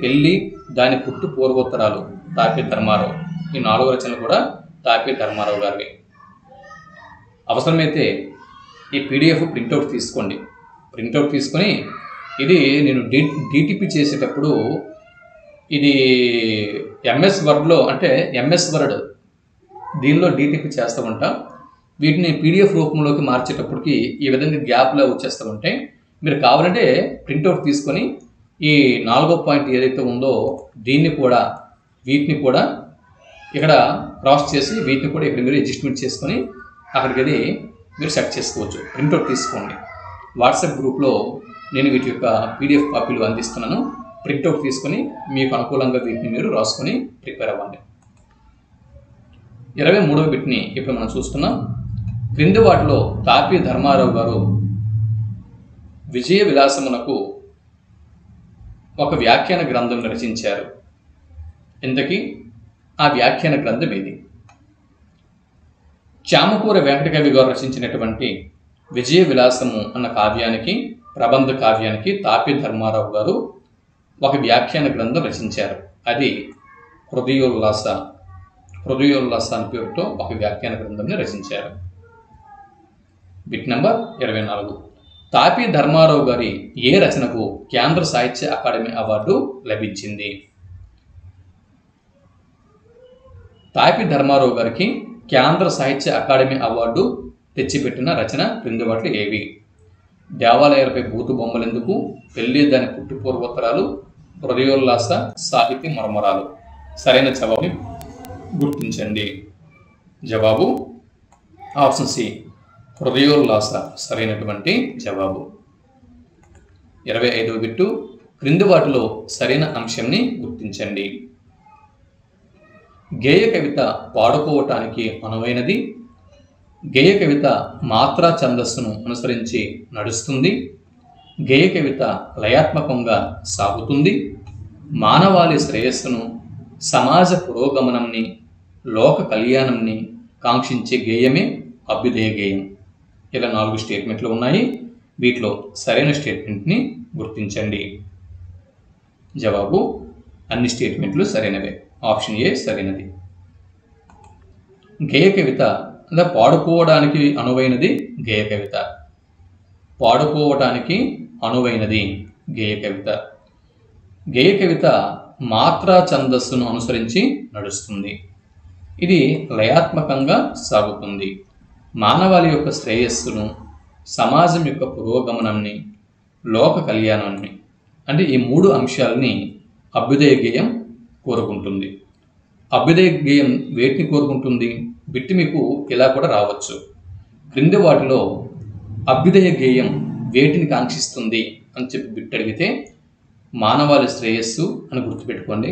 పెళ్ళి దాని పుట్టు పూర్వోత్తరాలు తాపి ధర్మారావు. ఈ 4 రచనలు కూడా తాపి ధర్మారావు గారివి. అవసరమైతే ఈ పీడిఎఫ్ ప్రింట్అవుట్ తీసుకోండి. ప్రింట్అవుట్ తీసుకొని ఇది నేను డిటిపి చేసేటప్పుడు ఇది ఎంఎస్ వర్డ్లో అంటే ఎంఎస్ వర్డ్ దీనిలో డిటిపి చేస్తూ ఉంటా. వీటిని పీడిఎఫ్ రూపంలోకి మార్చేటప్పటికి ఈ విధంగా గ్యాప్లో వచ్చేస్తూ ఉంటాయి. మీరు కావాలంటే ప్రింట్అవుట్ తీసుకొని ఈ 4వ పాయింట్ ఏదైతే ఉందో దీన్ని కూడా వీటిని కూడా ఇక్కడ క్రాస్ చేసి వీటిని కూడా ఇక్కడ మీరు అడ్జస్ట్మెంట్ చేసుకొని అక్కడికి వెళ్ళి మీరు సెట్ చేసుకోవచ్చు. ప్రింట్అవుట్ తీసుకోండి. వాట్సాప్ గ్రూప్లో నేను వీటి యొక్క పీడిఎఫ్ కాపీలు అందిస్తున్నాను. ప్రింట్అవుట్ తీసుకొని మీకు అనుకూలంగా వీటిని మీరు రాసుకొని ప్రిపేర్ అవ్వండి. 23వ బిట్ని ఇప్పుడు మనం చూస్తున్నాం. క్రింది వాటిలో తాపి ధర్మారావు గారు విజయ విలాసమునకు ఒక వ్యాఖ్యాన గ్రంథం రచించారు. ఇంతకీ ఆ వ్యాఖ్యాన గ్రంథం ఏది? చామకూర వెంకటకవి గారు రచించినటువంటి విజయ విలాసము అన్న కావ్యానికి, ప్రబంధ కావ్యానికి తాపి ధర్మారావు గారు ఒక వ్యాఖ్యాన గ్రంథం రచించారు. అది హృదయోల్లాస అనే పేరుతో ఒక వ్యాఖ్యాన గ్రంథంని రచించారు. Bit number 24. తాపి ధర్మారావు గారి ఏ రచనకు కేంద్ర సాహిత్య అకాడమీ అవార్డు లభించింది? తాపి ధర్మారావు గారికి కేంద్ర సాహిత్య అకాడమీ అవార్డు తెచ్చిపెట్టిన రచన క్రింది వాటిలో ఏవి? దేవాలయాలపై బూతు బొమ్మలెందుకు, పెళ్ళి దాని పుట్టు పూర్వోత్తరాలు, హృదయోల్లాస, సాహితీ మర్మరాలు. సరైన జవాబుని గుర్తించండి. జవాబు ఆప్షన్ సి, హృదయోల్లాస సరైనటువంటి జవాబు. 25వ బిట్టు. క్రింది వాటిలో సరైన అంశంని గుర్తించండి. గేయ కవిత పాడుకోవటానికి అనువైనది. గేయ కవిత మాత్రా ఛందస్సును అనుసరించి నడుస్తుంది. గేయ కవిత లయాత్మకంగా సాగుతుంది. మానవాళి శ్రేయస్సును, సమాజ పురోగమనంని, లోక కళ్యాణంని కాంక్షించే గేయమే అభ్యుదయ గేయం. ఇలా 4 స్టేట్మెంట్లు ఉన్నాయి. వీటిలో సరైన స్టేట్మెంట్ని గుర్తించండి. జవాబు అన్ని స్టేట్మెంట్లు సరైనవే. ఆప్షన్ ఏ సరైనది. గేయ కవిత పాడుకోవడానికి అనువైనది గేయ కవిత. పాడుకోవటానికి అనువైనది గేయ కవిత. గేయ కవిత మాత్రా ఛందస్సును అనుసరించి నడుస్తుంది. ఇది లయాత్మకంగా సాగుతుంది. మానవాళి యొక్క శ్రేయస్సును, సమాజం యొక్క పురోగమనాన్ని, లోక కళ్యాణాన్ని అంటే ఈ 3 అంశాలని అభ్యుదయ గేయం కోరుకుంటుంది. అభ్యుదయ గేయం వేటిని కోరుకుంటుంది? బిట్టి మీకు ఇలా కూడా రావచ్చు. క్రింది వాటిలో అభ్యుదయ గేయం వేటిని కాంక్షిస్తుంది అని చెప్పి బిట్ అడిగితే మానవాళి శ్రేయస్సు అని గుర్తుపెట్టుకోండి,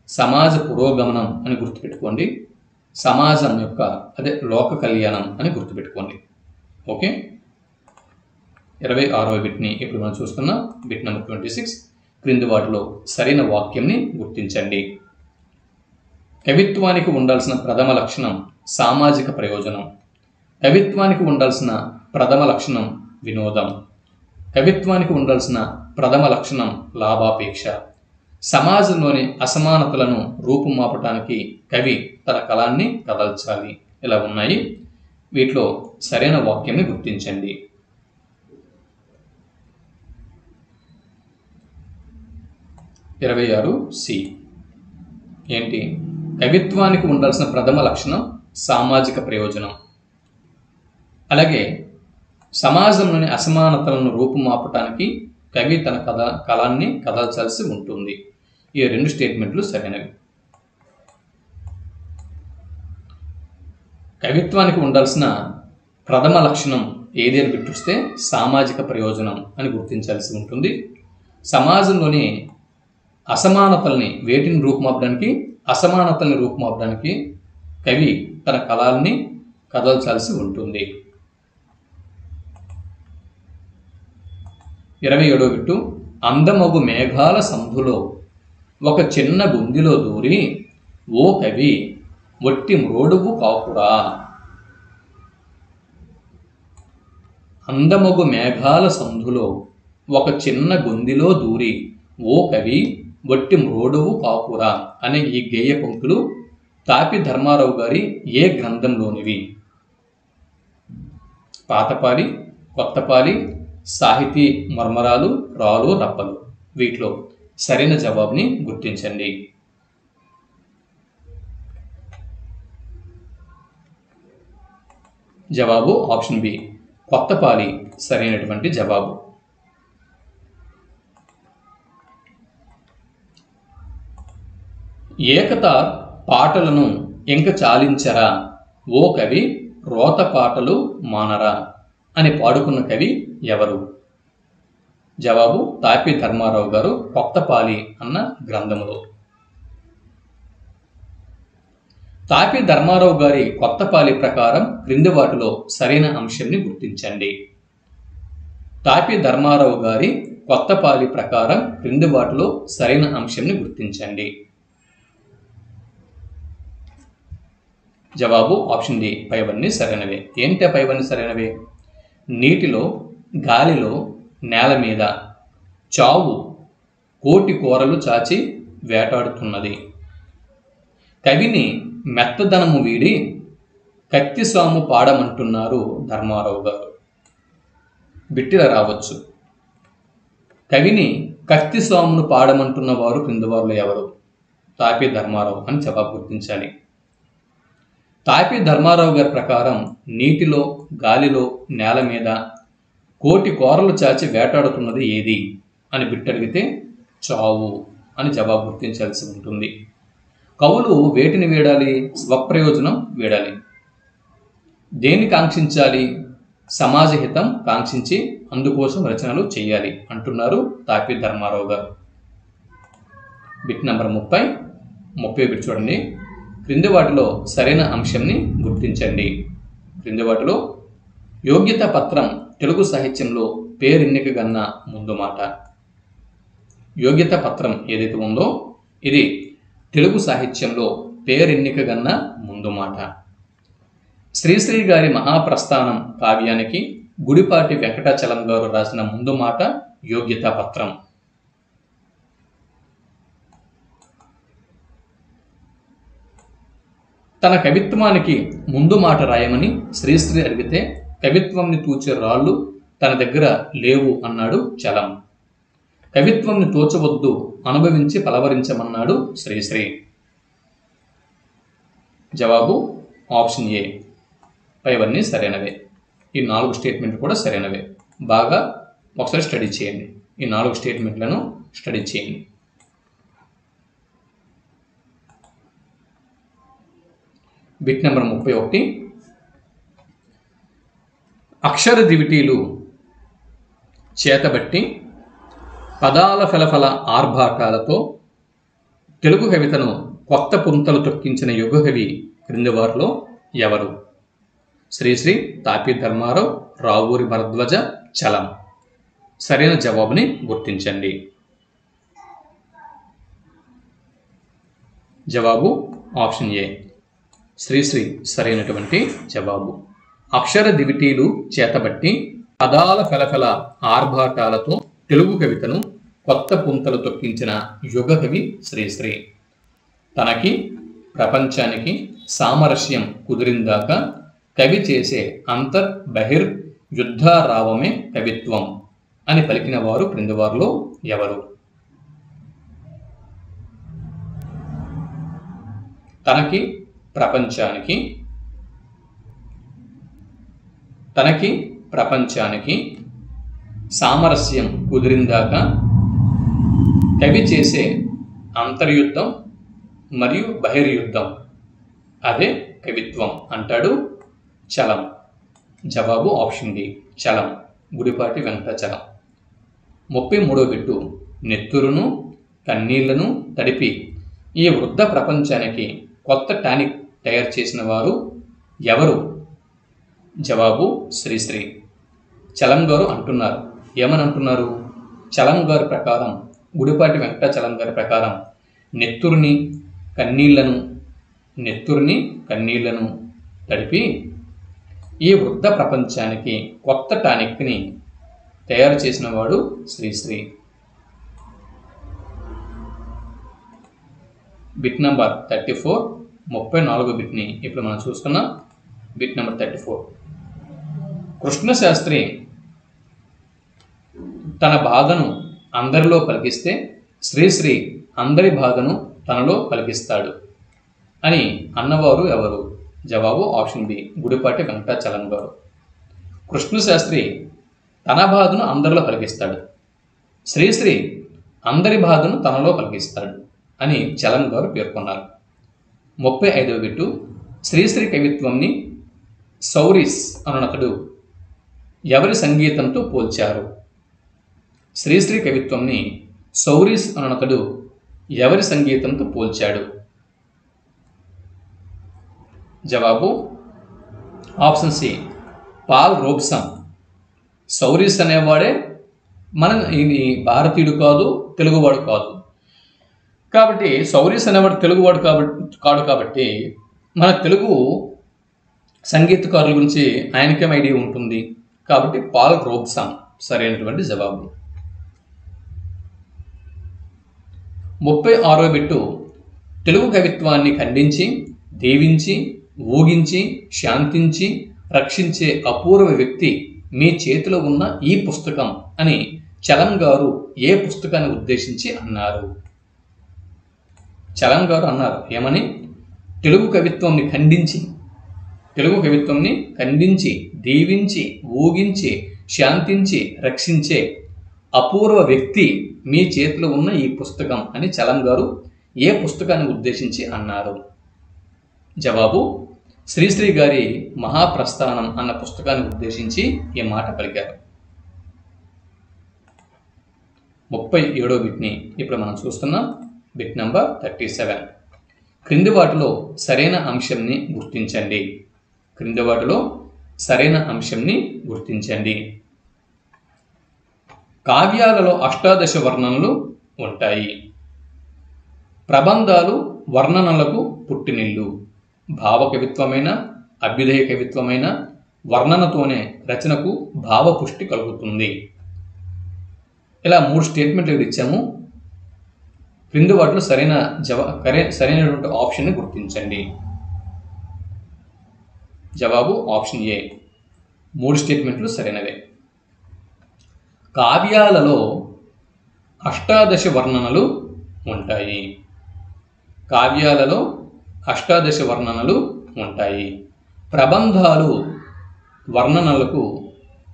సమాజ పురోగమనం అని గుర్తుపెట్టుకోండి, సమాజం యొక్క అదే లోక కళ్యాణం అని గుర్తుపెట్టుకోండి. ఓకే. 26వ బిట్ని ఇప్పుడు మనం చూస్తున్నాం. Bit number 26. క్రింది వాటిలో సరైన వాక్యంని గుర్తించండి. కవిత్వానికి ఉండాల్సిన ప్రథమ లక్షణం సామాజిక ప్రయోజనం. కవిత్వానికి ఉండాల్సిన ప్రథమ లక్షణం వినోదం. కవిత్వానికి ఉండాల్సిన ప్రథమ లక్షణం లాభాపేక్ష. సమాజంలోని అసమానతలను రూపుమాపటానికి కవి తన కళాన్ని కదల్చాలి. ఇలా ఉన్నాయి. వీటిలో సరైన వాక్యాన్ని గుర్తించండి. 26 సి ఏంటి? కవిత్వానికి ఉండాల్సిన ప్రథమ లక్షణం సామాజిక ప్రయోజనం. అలాగే సమాజంలోని అసమానతలను రూపుమాపటానికి కవి తన కళాన్ని కదల్చాల్సి ఉంటుంది. ఈ రెండు స్టేట్మెంట్లు సరైనవి. కవిత్వానికి ఉండాల్సిన ప్రథమ లక్షణం ఏది అని గుర్తిస్తే సామాజిక ప్రయోజనం అని గుర్తించాల్సి ఉంటుంది. సమాజంలోని అసమానతల్ని రూపుమాపడానికి కవి తన కళల్ని కదల్చాల్సి ఉంటుంది. 27వ బిట్టు, అందమగు మేఘాల సంధులో ఒక చిన్న గుందిలో దూరి ఓ కవి ఒట్టి మ్రోడువు కాకురా. అందమగు మేఘాల సంధులో ఒక చిన్న గొందిలో దూరి ఓ కవి ఒట్టి మ్రోడువు కాకురా అనే ఈ గేయ పంక్తులు తాపి ధర్మారావు గారి ఏ గ్రంథంలోనివి? పాతపాలి, కొత్తపాలి, సాహితీ మర్మరాలు, రాలు రప్పలు. వీటిలో సరైన జవాబుని గుర్తించండి. జవాబు ఆప్షన్ బి, కొత్తపాలి సరైనటువంటి జవాబు. ఏకత పాటలను ఇంక చాలించరా ఓ కవి రోత పాటలు మానరా అని పాడుకున్న కవి ఎవరు? జవాబు తాపి ధర్మారావు గారు కొత్తపాలి అన్న గ్రంథములో. తాపి ధర్మారావు గారి కొత్తపాలి ప్రకారం క్రింది వాటిలో సరైన అంశాన్ని గుర్తించండి. తాపి ధర్మారావు గారి కొత్తపాలి ప్రకారం క్రింది వాటిలో సరైన అంశాన్ని గుర్తించండి. జవాబు ఆప్షన్ డి, పైవన్నీ సరైనవే. ఏంటే పైవన్నీ సరైనవే? నీటిలో, గాలిలో, నేల మీద చావు కోటి కూరలు చాచి వేటాడుతున్నది. కవిని మెత్తదనము వీడి కత్తిసాము పాడమంటున్నారు ధర్మారావు గారు. బిట్టిల రావచ్చు. కవిని కత్తిసామును పాడమంటున్న వారు క్రింది వారిలో ఎవరు? తాపి ధర్మారావు అని జవాబు గుర్తించాలి. తాపి ధర్మారావు గారి ప్రకారం నీటిలో, గాలిలో, నేల మీద కోటి కూరలు చాచి వేటాడుతున్నది ఏది అని బిట్టడిగితే చావు అని జవాబు గుర్తించాల్సి ఉంటుంది. కవులు వేటిని వేడాలి? స్వప్రయోజనం వేడాలి. దేన్ని కాంక్షించాలి? సమాజహితం కాంక్షించి అందుకోసం రచనలు చేయాలి అంటున్నారు తాపి ధర్మారావు గారు. బిట్ నంబర్ 30 బిట్ చూడండి. క్రింది వాటిలో సరైన అంశాన్ని గుర్తించండి. క్రింది వాటిలో యోగ్యత పత్రం తెలుగు సాహిత్యంలో పేరెన్నిక గన్న ముందు మాట. యోగ్యత పత్రం ఏదైతే ఉందో ఇది తెలుగు సాహిత్యంలో పేరెన్నిక గన్న ముందు మాట. శ్రీశ్రీ గారి మహాప్రస్థానం కావ్యానికి గుడిపాటి వెంకటాచలం గారు రాసిన ముందు మాట యోగ్యతా పత్రం. తన కవిత్వానికి ముందు మాట రాయమని శ్రీశ్రీ అడిగితే కవిత్వంని తూచే రాళ్ళు తన దగ్గర లేవు అన్నాడు చలం. కవిత్వంని తోచవద్దు, అనుభవించి పలవరించమన్నాడు శ్రీశ్రీ. జవాబు ఆప్షన్ ఏ, పైవన్నీ సరైనవే. ఈ 4 స్టేట్మెంట్లు కూడా సరైనవే. బాగా ఒకసారి స్టడీ చేయండి. ఈ 4 స్టేట్మెంట్లను స్టడీ చేయండి. బిట్ నెంబర్ 31, అక్షర దివిటీలు చేతబట్టి పదాల ఫలఫల ఆర్భాటాలతో తెలుగు కవితను కొత్త పుంతలు తొక్కించిన యుగకవి క్రింది వారిలో ఎవరు? శ్రీశ్రీ, తాపి ధర్మారావు, రావూరి భరద్వాజ, చలం. సరైన జవాబుని గుర్తించండి. జవాబు ఆప్షన్ ఏ, శ్రీశ్రీ సరైనటువంటి జవాబు. అక్షర దివిటీలు చేతబట్టి పదాల ఫలఫల ఆర్భాటాలతో తెలుగు కవితను కొత్త పుంతలు తొక్కించిన యుగకవి శ్రీశ్రీ. తనకి ప్రపంచానికి సామరస్యం కుదిరిందాక కవి చేసే అంతర్ బహిర్ యుద్ధారావమే కవిత్వం అని పలికిన వారు క్రింది వారిలో ఎవరు? తనకి ప్రపంచానికి సామరస్యం కుదిరిందాక కవి చేసే అంతర్యుద్ధం మరియు బహిర్యుద్ధం అదే కవిత్వం అంటాడు చలం. జవాబు ఆప్షన్ డి చలం, గుడిపాటి వెంకటాచలం. 33వ బిట్టు. నెత్తురును కన్నీళ్లను తడిపి ఈ వృద్ధ ప్రపంచానికి కొత్త టానిక్ తయారు చేసిన వారు ఎవరు? జవాబు శ్రీశ్రీ. చలం గారు అంటున్నారు. ఏమని అంటున్నారు? చలం గారి ప్రకారం, గుడిపాటి వెంకటాచలం గారి ప్రకారం నెత్తురుని కన్నీళ్లను తడిపి ఈ వృద్ధ ప్రపంచానికి కొత్త టానిక్ని తయారు చేసిన వాడు శ్రీశ్రీ. బిట్ నంబర్ 34, 34 బిట్ని ఇప్పుడు మనం చూసుకున్నాం. Bit number 34. కృష్ణశాస్త్రి తన బాధను అందరిలో పలికిస్తే శ్రీశ్రీ అందరి బాధను తనలో పలికిస్తాడు అని అన్నవారు ఎవరు? జవాబు ఆప్షన్ బి గుడిపాటి వెంకటాచలం గారు. కృష్ణశాస్త్రి తన బాధను అందరిలో పలికిస్తాడు, శ్రీశ్రీ అందరి బాధను తనలో పలికిస్తాడు అని చలం గారు పేర్కొన్నారు. 35వ బిట్టు. శ్రీశ్రీ కవిత్వంని సౌరీస్ అనునతడు ఎవరి సంగీతంతో పోల్చారు? శ్రీశ్రీ కవిత్వంని సౌరీస్ అనునతడు ఎవరి సంగీతంతో పోల్చాడు? జవాబు ఆప్షన్ సి పాల్ రోబ్సన్. సౌరీస్ అనేవాడే ఇది భారతీయుడు కాదు, తెలుగువాడు కాదు. కాబట్టి సౌరీస్ అనేవాడు తెలుగువాడు కాడు కాబట్టి మన తెలుగు సంగీతకారుల గురించి ఆయనకేం ఐడియా ఉంటుంది. కాబట్టి పాల్ రోబ్సన్ సరైనటువంటి జవాబు. 36వ బిట్టు. తెలుగు కవిత్వాన్ని ఖండించి, దీవించి, ఊగించి, శాంతించి, రక్షించే అపూర్వ వ్యక్తి మీ చేతిలో ఉన్న ఈ పుస్తకం అని చలం గారు ఏ పుస్తకాన్ని ఉద్దేశించి అన్నారు? చలం గారు అన్నారు ఏమని? తెలుగు కవిత్వాన్ని ఖండించి, దీవించి, ఊగించి, శాంతించి, రక్షించే అపూర్వ వ్యక్తి మీ చేతిలో ఉన్న ఈ పుస్తకం అని చలం గారు ఏ పుస్తకాన్ని ఉద్దేశించి అన్నారు? జవాబు శ్రీశ్రీ గారి మహాప్రస్థానం అన్న పుస్తకాన్ని ఉద్దేశించి ఈ మాట పలికారు. 37వ బిట్ని ఇప్పుడు మనం చూస్తున్నాం. Bit number 37. క్రింది వాటిలో సరైన అంశంని గుర్తించండి. కావ్యాలలో అష్టాదశ వర్ణనలు ఉంటాయి. ప్రబంధాలు వర్ణనలకు పుట్టినిల్లు. భావకవిత్వమైన, అభ్యుదయ కవిత్వమైన వర్ణనతోనే రచనకు భావపుష్టి కలుగుతుంది. ఇలా 3 స్టేట్మెంట్లు ఇచ్చాము. క్రింది వాటిలో సరైనటువంటి ఆప్షన్ని గుర్తించండి. జవాబు ఆప్షన్ ఏ 3 స్టేట్మెంట్లు సరైనవే. కావ్యాలలో అష్టాదశ వర్ణనలు ఉంటాయి. ప్రబంధాలు వర్ణనలకు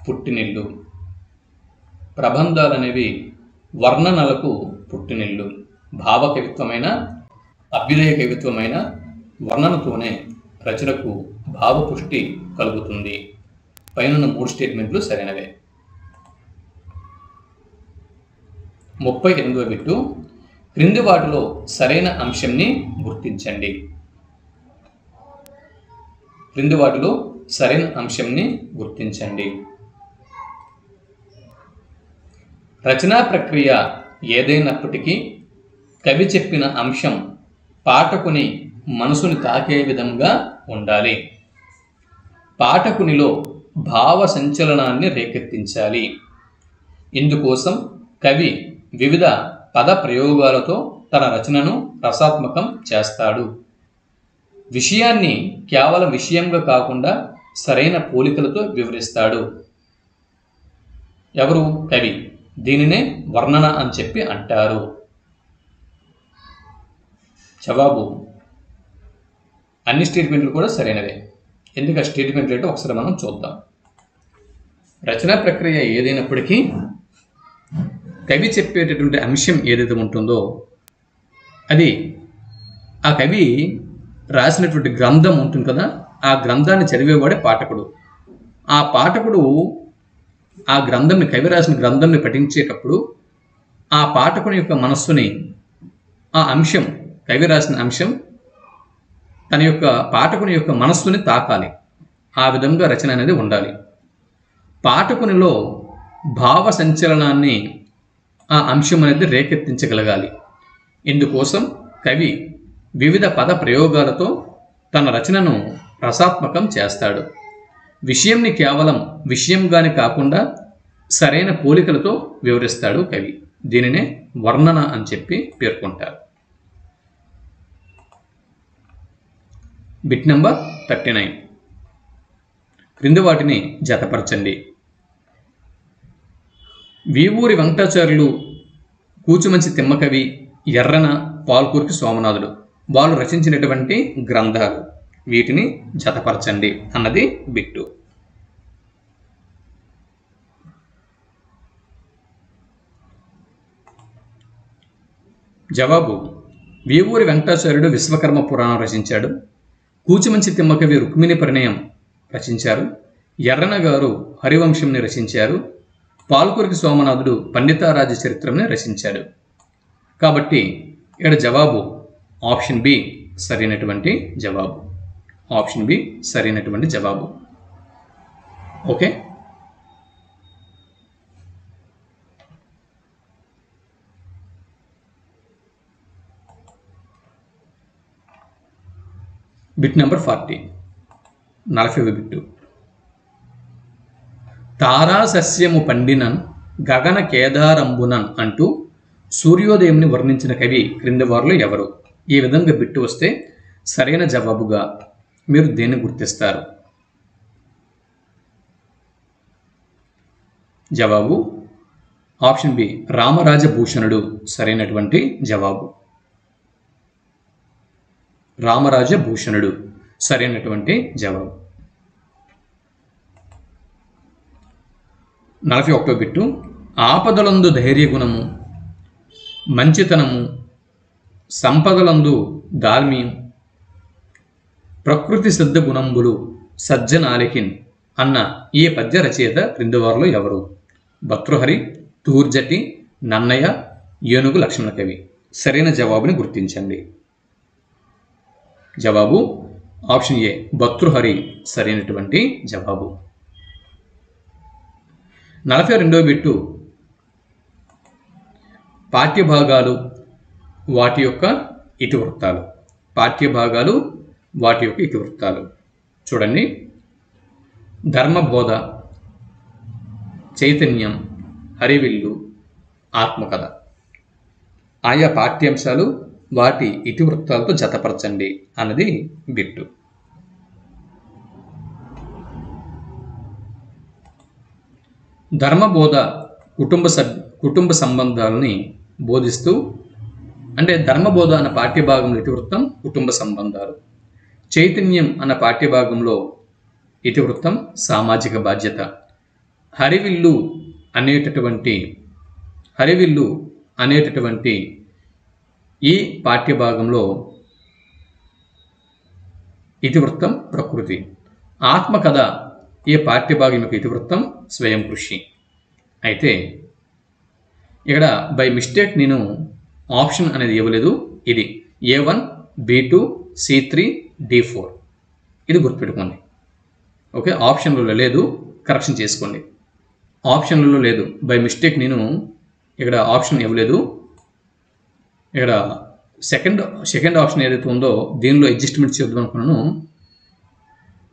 పుట్టినిల్లు. ప్రబంధాలు అనేవి వర్ణనలకు పుట్టినిల్లు. భావకవిత్వమైన, అభ్యుదయ కవిత్వమైన వర్ణనతోనే రచనకు భావపుష్టి కలుగుతుంది. పైన 3 స్టేట్మెంట్లు సరైనవే. 38వ బిట్టు. క్రింది వాటిలో సరైన అంశంని గుర్తించండి. రచనా ప్రక్రియ ఏదైనప్పటికీ కవి చెప్పిన అంశం పాఠకుని మనసుని తాకే విధంగా ఉండాలి. పాఠకునిలో భావ సంచలనాన్ని రేకెత్తించాలి. ఇందుకోసం కవి వివిధ పద ప్రయోగాలతో తన రచనను రసాత్మకం చేస్తాడు. విషయాన్ని కేవలం విషయంగా కాకుండా సరైన పోలికలతో వివరిస్తాడు. ఎవరు? కవి. దీనినే వర్ణన అని చెప్పి అంటారు. జవాబు అన్ని స్టేట్మెంట్లు కూడా సరైనవే. ఎందుకు ఆ స్టేట్మెంట్లు ఏంటో ఒకసారి మనం చూద్దాం. రచనా ప్రక్రియ ఏదైనప్పటికీ కవి చెప్పేటటువంటి అంశం ఏదైతే ఉంటుందో అది ఆ కవి రాసినటువంటి గ్రంథం ఉంటుంది కదా, ఆ గ్రంథాన్ని చదివేవాడే పాఠకుడు. ఆ పాఠకుడు ఆ గ్రంథంని, కవి రాసిన గ్రంథంని పఠించేటప్పుడు ఆ పాఠకుని యొక్క మనస్సుని, ఆ అంశం, కవి రాసిన అంశం తన యొక్క పాఠకుని యొక్క మనస్సుని తాకాలి. ఆ విధంగా రచన అనేది ఉండాలి. పాఠకునిలో భావ సంచలనాన్ని ఆ అంశం అనేది రేకెత్తించగలగాలి. ఇందుకోసం కవి వివిధ పద ప్రయోగాలతో తన రచనను రసాత్మకం చేస్తాడు. విషయంని కేవలం విషయంగానే కాకుండా సరైన పోలికలతో వివరిస్తాడు కవి. దీనినే వర్ణన అని చెప్పి పేర్కొంటారు. Bit number 39. క్రింది వాటిని జతపరచండి. వీవూరి వెంకటాచార్యులు, కూచుమంచి తిమ్మకవి, ఎర్రన, పాల్కురికి సోమనాథుడు వాళ్ళు రచించినటువంటి గ్రంథాలు, వీటిని జతపరచండి అన్నది బిట్టు. జవాబు: వీవూరి వెంకటాచార్యుడు విశ్వకర్మ పురాణం రచించాడు. కూచుమంచి తిమ్మకవి రుక్మిణి పరిణయం రచించారు. ఎర్రన గారు హరివంశంని రచించారు. పాల్కురికి సోమనాథుడు పండితారాజ్య చరిత్రని రచించాడు. కాబట్టి ఇక్కడ జవాబు ఆప్షన్ బి సరైనటువంటి జవాబు. ఆప్షన్ బి సరైనటువంటి జవాబు. ఓకే. బిట్ నెంబర్ 40, 40వ బిట్టు. తారా సస్యము పండినన్ గగన కేదారంబునన్ అంటూ సూర్యోదయంని వర్ణించిన కవి క్రింది వారిలో ఎవరు? ఈ విధంగా బిట్టు వస్తే సరైన జవాబుగా మీరు దేన్ని గుర్తిస్తారు? జవాబు ఆప్షన్ బి రామరాజభూషణుడు సరైనటువంటి జవాబు. రామరాజభూషణుడు సరైనటువంటి జవాబు. 41వ బిట్టు. ఆపదలందు ధైర్యగుణము, మంచితనము, సంపదలందు దాల్మ్యం, ప్రకృతి సిద్ధ గుణంబులు సజ్జనాలికిన్ అన్న ఈ పద్య రచయిత క్రింది వారిలో ఎవరు? భర్తృహరి, తూర్జటి, నన్నయ, ఏనుగు లక్ష్మణ కవి. సరైన జవాబుని గుర్తించండి. జవాబు ఆప్షన్ ఏ భర్తృహరి సరైనటువంటి జవాబు. 42వ బిట్టు. పాఠ్యభాగాలు వాటి యొక్క ఇతివృత్తాలు. పాఠ్యభాగాలు వాటి యొక్క ఇతివృత్తాలు చూడండి. ధర్మబోధ, చైతన్యం, హరివిల్లు, ఆత్మకథ. ఆయా పాఠ్యాంశాలు వాటి ఇతివృత్తాలతో జతపరచండి అన్నది బిట్టు. ధర్మబోధ కుటుంబ సంబంధాలని బోధిస్తూ, అంటే ధర్మబోధ అన్న పాఠ్యభాగంలో ఇతివృత్తం కుటుంబ సంబంధాలు. చైతన్యం అన్న పాఠ్యభాగంలో ఇతివృత్తం సామాజిక బాధ్యత. హరివిల్లు అనేటటువంటి ఈ పాఠ్యభాగంలో ఇతివృత్తం ప్రకృతి. ఆత్మకథ ఈ పాఠ్యభాగం యొక్క ఇతివృత్తం స్వయం కృషి. అయితే ఇక్కడ బై మిస్టేక్ నేను ఆప్షన్ అనేది ఇవ్వలేదు. ఇది A1, B2, C3, D4. ఇది గుర్తుపెట్టుకోండి. ఓకే, ఆప్షన్లలో లేదు, కరెక్షన్ చేసుకోండి. ఆప్షన్లలో లేదు, బై మిస్టేక్ నేను ఇక్కడ ఆప్షన్ ఇవ్వలేదు. ఇక్కడ సెకండ్ ఆప్షన్ ఏదైతే ఉందో దీనిలో అడ్జస్ట్మెంట్ చేద్దాం అనుకున్నాను.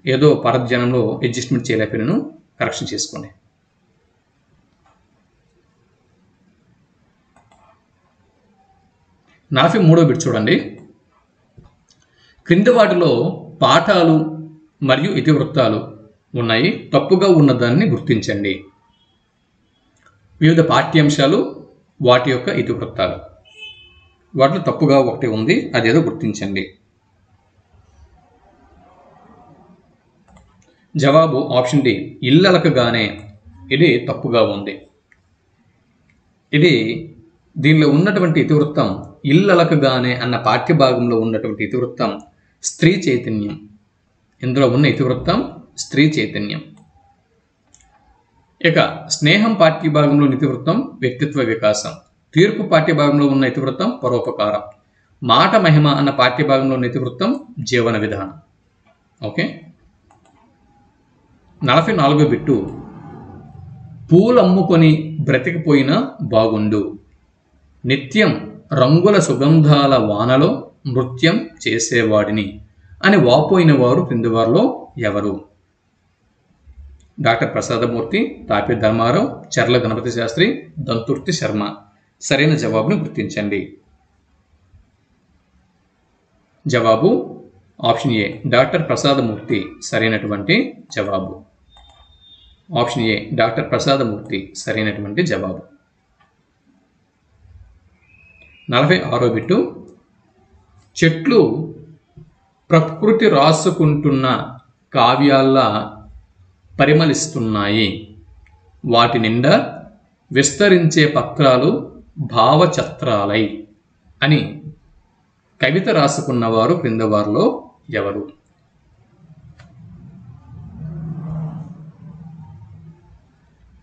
ఏదో పరధ్యానంలో అడ్జస్ట్మెంట్ చేయలేకపోయినాను, కరెక్షన్ చేసుకోండి. నాఫీ 3వ బిట్ చూడండి. క్రింది వాటిలో పాఠాలు మరియు ఇతివృత్తాలు ఉన్నాయి. తప్పుగా ఉన్నదాన్ని గుర్తించండి. వివిధ పాఠ్యాంశాలు వాటి యొక్క ఇతివృత్తాలు. వాటిలో తప్పుగా ఒకటి ఉంది, అదేదో గుర్తించండి. జవాబు ఆప్షన్ డి ఇల్లలకగానే. ఇది తప్పుగా ఉంది. ఇది దీనిలో ఉన్నటువంటి ఇతివృత్తం ఇల్లలకగానే అన్న పాఠ్యభాగంలో ఉన్నటువంటి ఇతివృత్తం స్త్రీ చైతన్యం. ఇందులో ఉన్న ఇతివృత్తం స్త్రీ చైతన్యం. ఇక స్నేహం పాఠ్యభాగంలో ఇతివృత్తం వ్యక్తిత్వ వికాసం. తీర్పు పాఠ్యభాగంలో ఉన్న ఇతివృత్తం పరోపకారం. మాట మహిమ అన్న పాఠ్యభాగంలో ఉన్న ఇతివృత్తం జీవన విధానం. ఓకే. 44వ బిట్టు పూలమ్ముకొని బ్రతికిపోయినా బాగుండు, నిత్యం రంగుల సుగంధాల వానలో నృత్యం చేసేవాడిని అని వాపోయిన వారు క్రింది వారిలో ఎవరు? డాక్టర్ ప్రసాదమూర్తి, తాపి ధర్మారావు, చర్ల గణపతి శాస్త్రి, దంతుర్తి శర్మ. సరైన జవాబును గుర్తించండి. జవాబు ఆప్షన్ ఏ డాక్టర్ ప్రసాదమూర్తి సరైనటువంటి జవాబు. ఆప్షన్ ఏ డాక్టర్ ప్రసాదమూర్తి సరైనటువంటి జవాబు. 46వ బిట్టు చెట్లు ప్రకృతి రాసుకుంటున్న కావ్యాల్లా పరిమళిస్తున్నాయి, వాటి నిండా విస్తరించే పత్రాలు భావచత్రాలై అని కవిత రాసుకున్నవారు క్రింద వారిలో ఎవరు?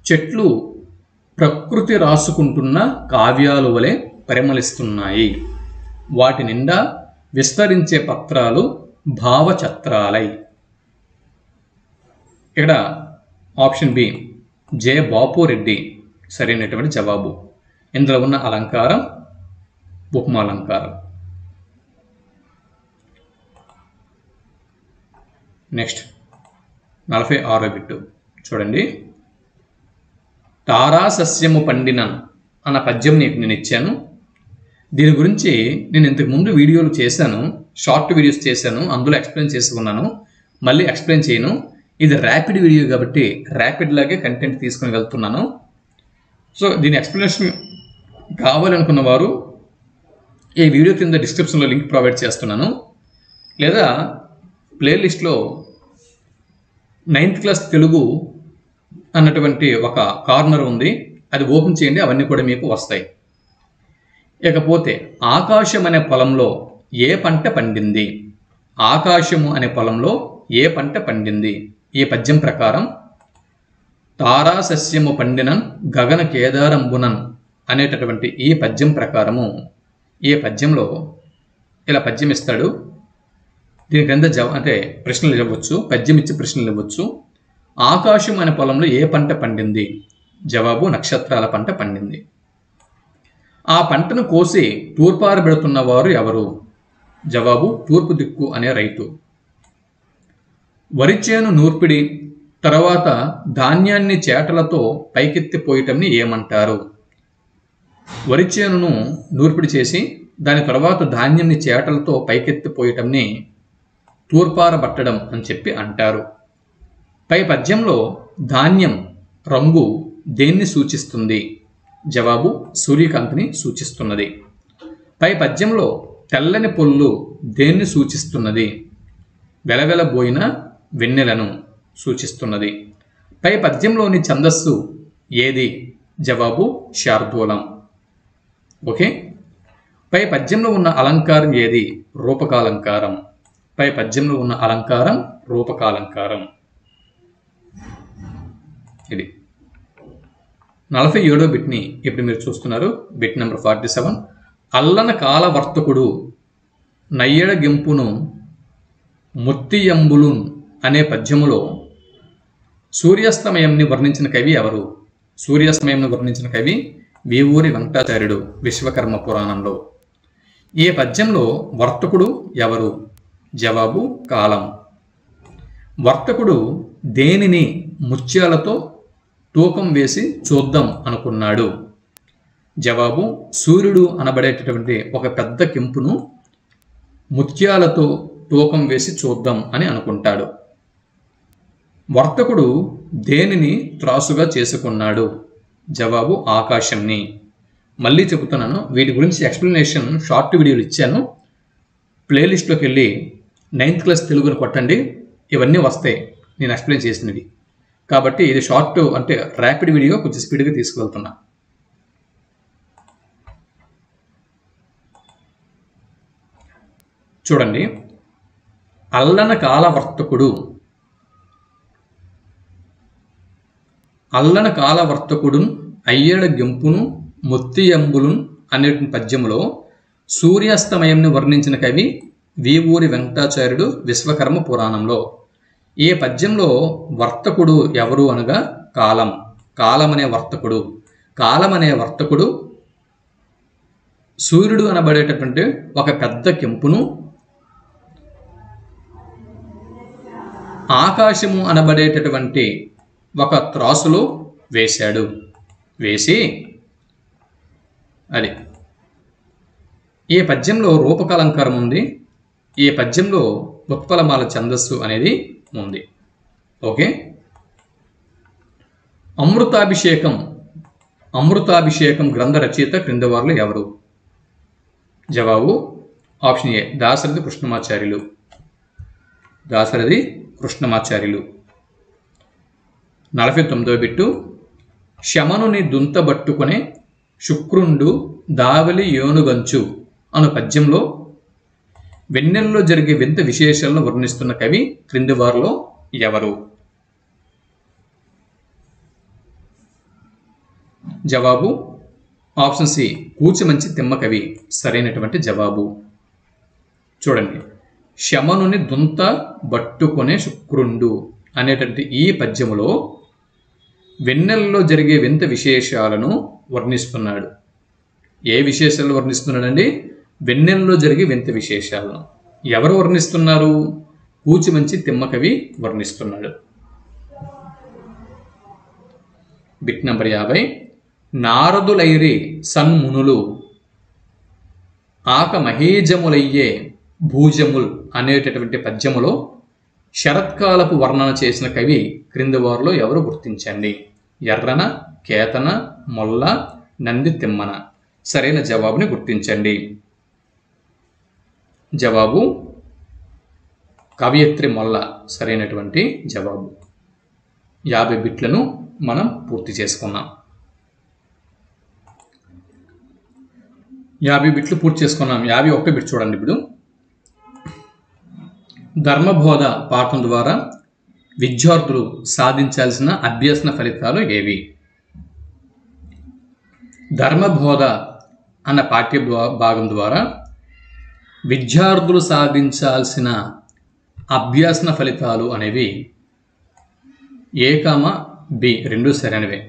చెట్లు ప్రకృతి రాసుకుంటున్న కావ్యాలు వలె పరిమళిస్తున్నాయి, వాటి నిండా విస్తరించే పత్రాలు భావచత్రాలై. ఇక్కడ ఆప్షన్ బి జె బాపురెడ్డి సరైనటువంటి జవాబు. ఇందులో ఉన్న అలంకారం ఉపమాలంకారం. నెక్స్ట్ 46వ బిట్టు చూడండి. తారాసస్యము పండినన్ అన్న పద్యం నేను ఇచ్చాను. దీని గురించి నేను ఇంతకుముందు వీడియోలు చేశాను, షార్ట్ వీడియోస్ చేశాను, అందులో ఎక్స్ప్లెయిన్ చేసుకున్నాను. మళ్ళీ ఎక్స్ప్లెయిన్ చేయను. ఇది ర్యాపిడ్ వీడియో కాబట్టి ర్యాపిడ్ లాగే కంటెంట్ తీసుకుని వెళ్తున్నాను. సో దీని ఎక్స్ప్లెనేషన్ కావాలనుకున్న వారు ఈ వీడియో కింద డిస్క్రిప్షన్లో లింక్ ప్రొవైడ్ చేస్తున్నాను, లేదా ప్లేలిస్ట్లో 9th క్లాస్ తెలుగు అన్నటువంటి ఒక కార్నర్ ఉంది, అది ఓపెన్ చేయండి, అవన్నీ కూడా మీకు వస్తాయి. ఇకపోతే ఆకాశం అనే పొలంలో ఏ పంట పండింది? ఆకాశము అనే పొలంలో ఏ పంట పండింది? ఈ పద్యం ప్రకారం తారాసస్యము పండినన్ గగన కేదారంబునన్ అనేటటువంటి ఈ పద్యం ప్రకారము ఈ పద్యంలో ఇలా పద్యం ఇస్తాడు. దీని క్రింద అంటే ప్రశ్నలు ఇవ్వచ్చు, పద్యం ఇచ్చి ప్రశ్నలు ఇవ్వచ్చు. ఆకాశం అనే పొలంలో ఏ పంట పండింది? జవాబు నక్షత్రాల పంట పండింది. ఆ పంటను కోసి తూర్పారబెడుతున్న వారు ఎవరు? జవాబు తూర్పు దిక్కు అనే రైతు. వరిచేను నూర్పిడి తర్వాత ధాన్యాన్ని చేటలతో పైకెత్తిపోయటంని ఏమంటారు? వరిచేనును నూర్పిడి చేసి దాని తర్వాత ధాన్యాన్ని చేటలతో పైకెత్తిపోయటంని తూర్పారబట్టడం అని చెప్పి అంటారు. పై పద్యంలో ధాన్యం రంగు దేన్ని సూచిస్తుంది? జవాబు సూర్యకాంతిని సూచిస్తున్నది. పై పద్యంలో తెల్లని పొల్లు దేన్ని సూచిస్తున్నది? వెలవెలబోయిన వెన్నెలను సూచిస్తున్నది. పై పద్యంలోని ఛందస్సు ఏది? జవాబు శార్దూలం. ఓకే. పై పద్యంలో ఉన్న అలంకారం ఏది? రూపకాలంకారం. పై పద్యంలో ఉన్న అలంకారం రూపకాలంకారం. ఇది 47వ బిట్ని ఇప్పుడు మీరు చూస్తున్నారు. Bit number 47. అల్లన కాలవర్తకుడు నయ్యడ గెంపును ముత్తియంబులున్ అనే పద్యములో సూర్యాస్తమయంని వర్ణించిన కవి ఎవరు? సూర్యాస్తమయంను వర్ణించిన కవి వేవూరి వెంకటాచార్యుడు విశ్వకర్మ పురాణంలో. ఈ పద్యంలో వర్తకుడు ఎవరు? జవాబు కాలం. వర్తకుడు దేనిని ముత్యాలతో తూకం వేసి చూద్దాం అనుకున్నాడు? జవాబు సూర్యుడు అనబడేటటువంటి ఒక పెద్ద కెంపును ముత్యాలతో తూకం వేసి చూద్దాం అని అనుకుంటాడు. వర్తకుడు దేనిని త్రాసుగా చేసుకున్నాడు? జవాబు ఆకాశంని. మళ్ళీ చెబుతున్నాను, వీటి గురించి ఎక్స్ప్లెనేషన్ షార్ట్ వీడియోలు ఇచ్చాను. ప్లేలిస్ట్లోకి వెళ్ళి 9th క్లాస్ తెలుగుని కొట్టండి, ఇవన్నీ వస్తాయి. నేను ఎక్స్ప్లెయిన్ చేసినవి. కాబట్టి ఇది షార్ట్ అంటే ర్యాపిడ్ వీడియో, కొంచెం స్పీడ్గా తీసుకువెళ్తున్నా. చూడండి, అల్లన కాలవర్తకుడు అయ్యడ గెంపును మొత్తియంబులు అనే పద్యంలో సూర్యాస్తమయంను వర్ణించిన కవి వీవూరి వెంకటాచార్యుడు విశ్వకర్మ పురాణంలో. ఈ పద్యంలో వర్తకుడు ఎవరు అనగా కాలం అనే వర్తకుడు సూర్యుడు అనబడేటటువంటి ఒక పెద్ద కెంపును ఆకాశము అనబడేటటువంటి ఒక త్రాసులో వేసి అది. ఈ పద్యంలో రూపకాలంకారం ఉంది. ఈ పద్యంలో ఉత్పలమాల ఛందస్సు అనేది ఉంది. ఓకే. అమృతాభిషేకం గ్రంథ రచయిత క్రింది వారిలో ఎవరు? జవాబు ఆప్షన్ ఏ, దాశరథి కృష్ణమాచార్యులు. 49వ బిట్టు, శమనుని దుంతబట్టుకునే శుక్రుండు దావలి యోనుగంచు అను పద్యంలో వెన్నెల్లో జరిగే వింత విశేషాలను వర్ణిస్తున్న కవి క్రింది వారిలో ఎవరు? జవాబు ఆప్షన్ సి, కూచిమంచి తిమ్మకవి సరైనటువంటి జవాబు. చూడండి, శమనుని దుంత బట్టుకొనే శుక్రుండు అనేటువంటి ఈ పద్యములో వెన్నెలలో జరిగే వింత విశేషాలను వర్ణిస్తున్నాడు. ఏ విశేషాలు వర్ణిస్తున్నాడండి? వెన్నెలలో జరిగే వింత విశేషాలను. ఎవరు వర్ణిస్తున్నారు? కూచిమంచి తిమ్మకవి వర్ణిస్తున్నాడు. బిట్ నంబర్ 50, నారదులైరి సన్మునులు ఆక మహేజములయ్యే భూజముల్ అనేటటువంటి పద్యములో శరత్కాలపు వర్ణన చేసిన కవి క్రింది వారిలో ఎవరు? గుర్తించండి. ఎర్రన, కేతన, మొల్ల, నంది తిమ్మన. సరైన జవాబుని గుర్తించండి. జవాబు కవయిత్రి మొల్ల సరైనటువంటి జవాబు. 50 బిట్లను మనం పూర్తి చేసుకున్నాం. 50 బిట్లు పూర్తి చేసుకున్నాం. 51 బిట్ చూడండి. ఇప్పుడు ధర్మబోధ పాఠం ద్వారా విద్యార్థులు సాధించాల్సిన అభ్యసన ఫలితాలు ఏవి? ధర్మబోధ అన్న పాఠ్య భాగం ద్వారా విద్యార్థులు సాధించాల్సిన అభ్యసన ఫలితాలు అనేవి ఏ, బి రెండు సరైనవే.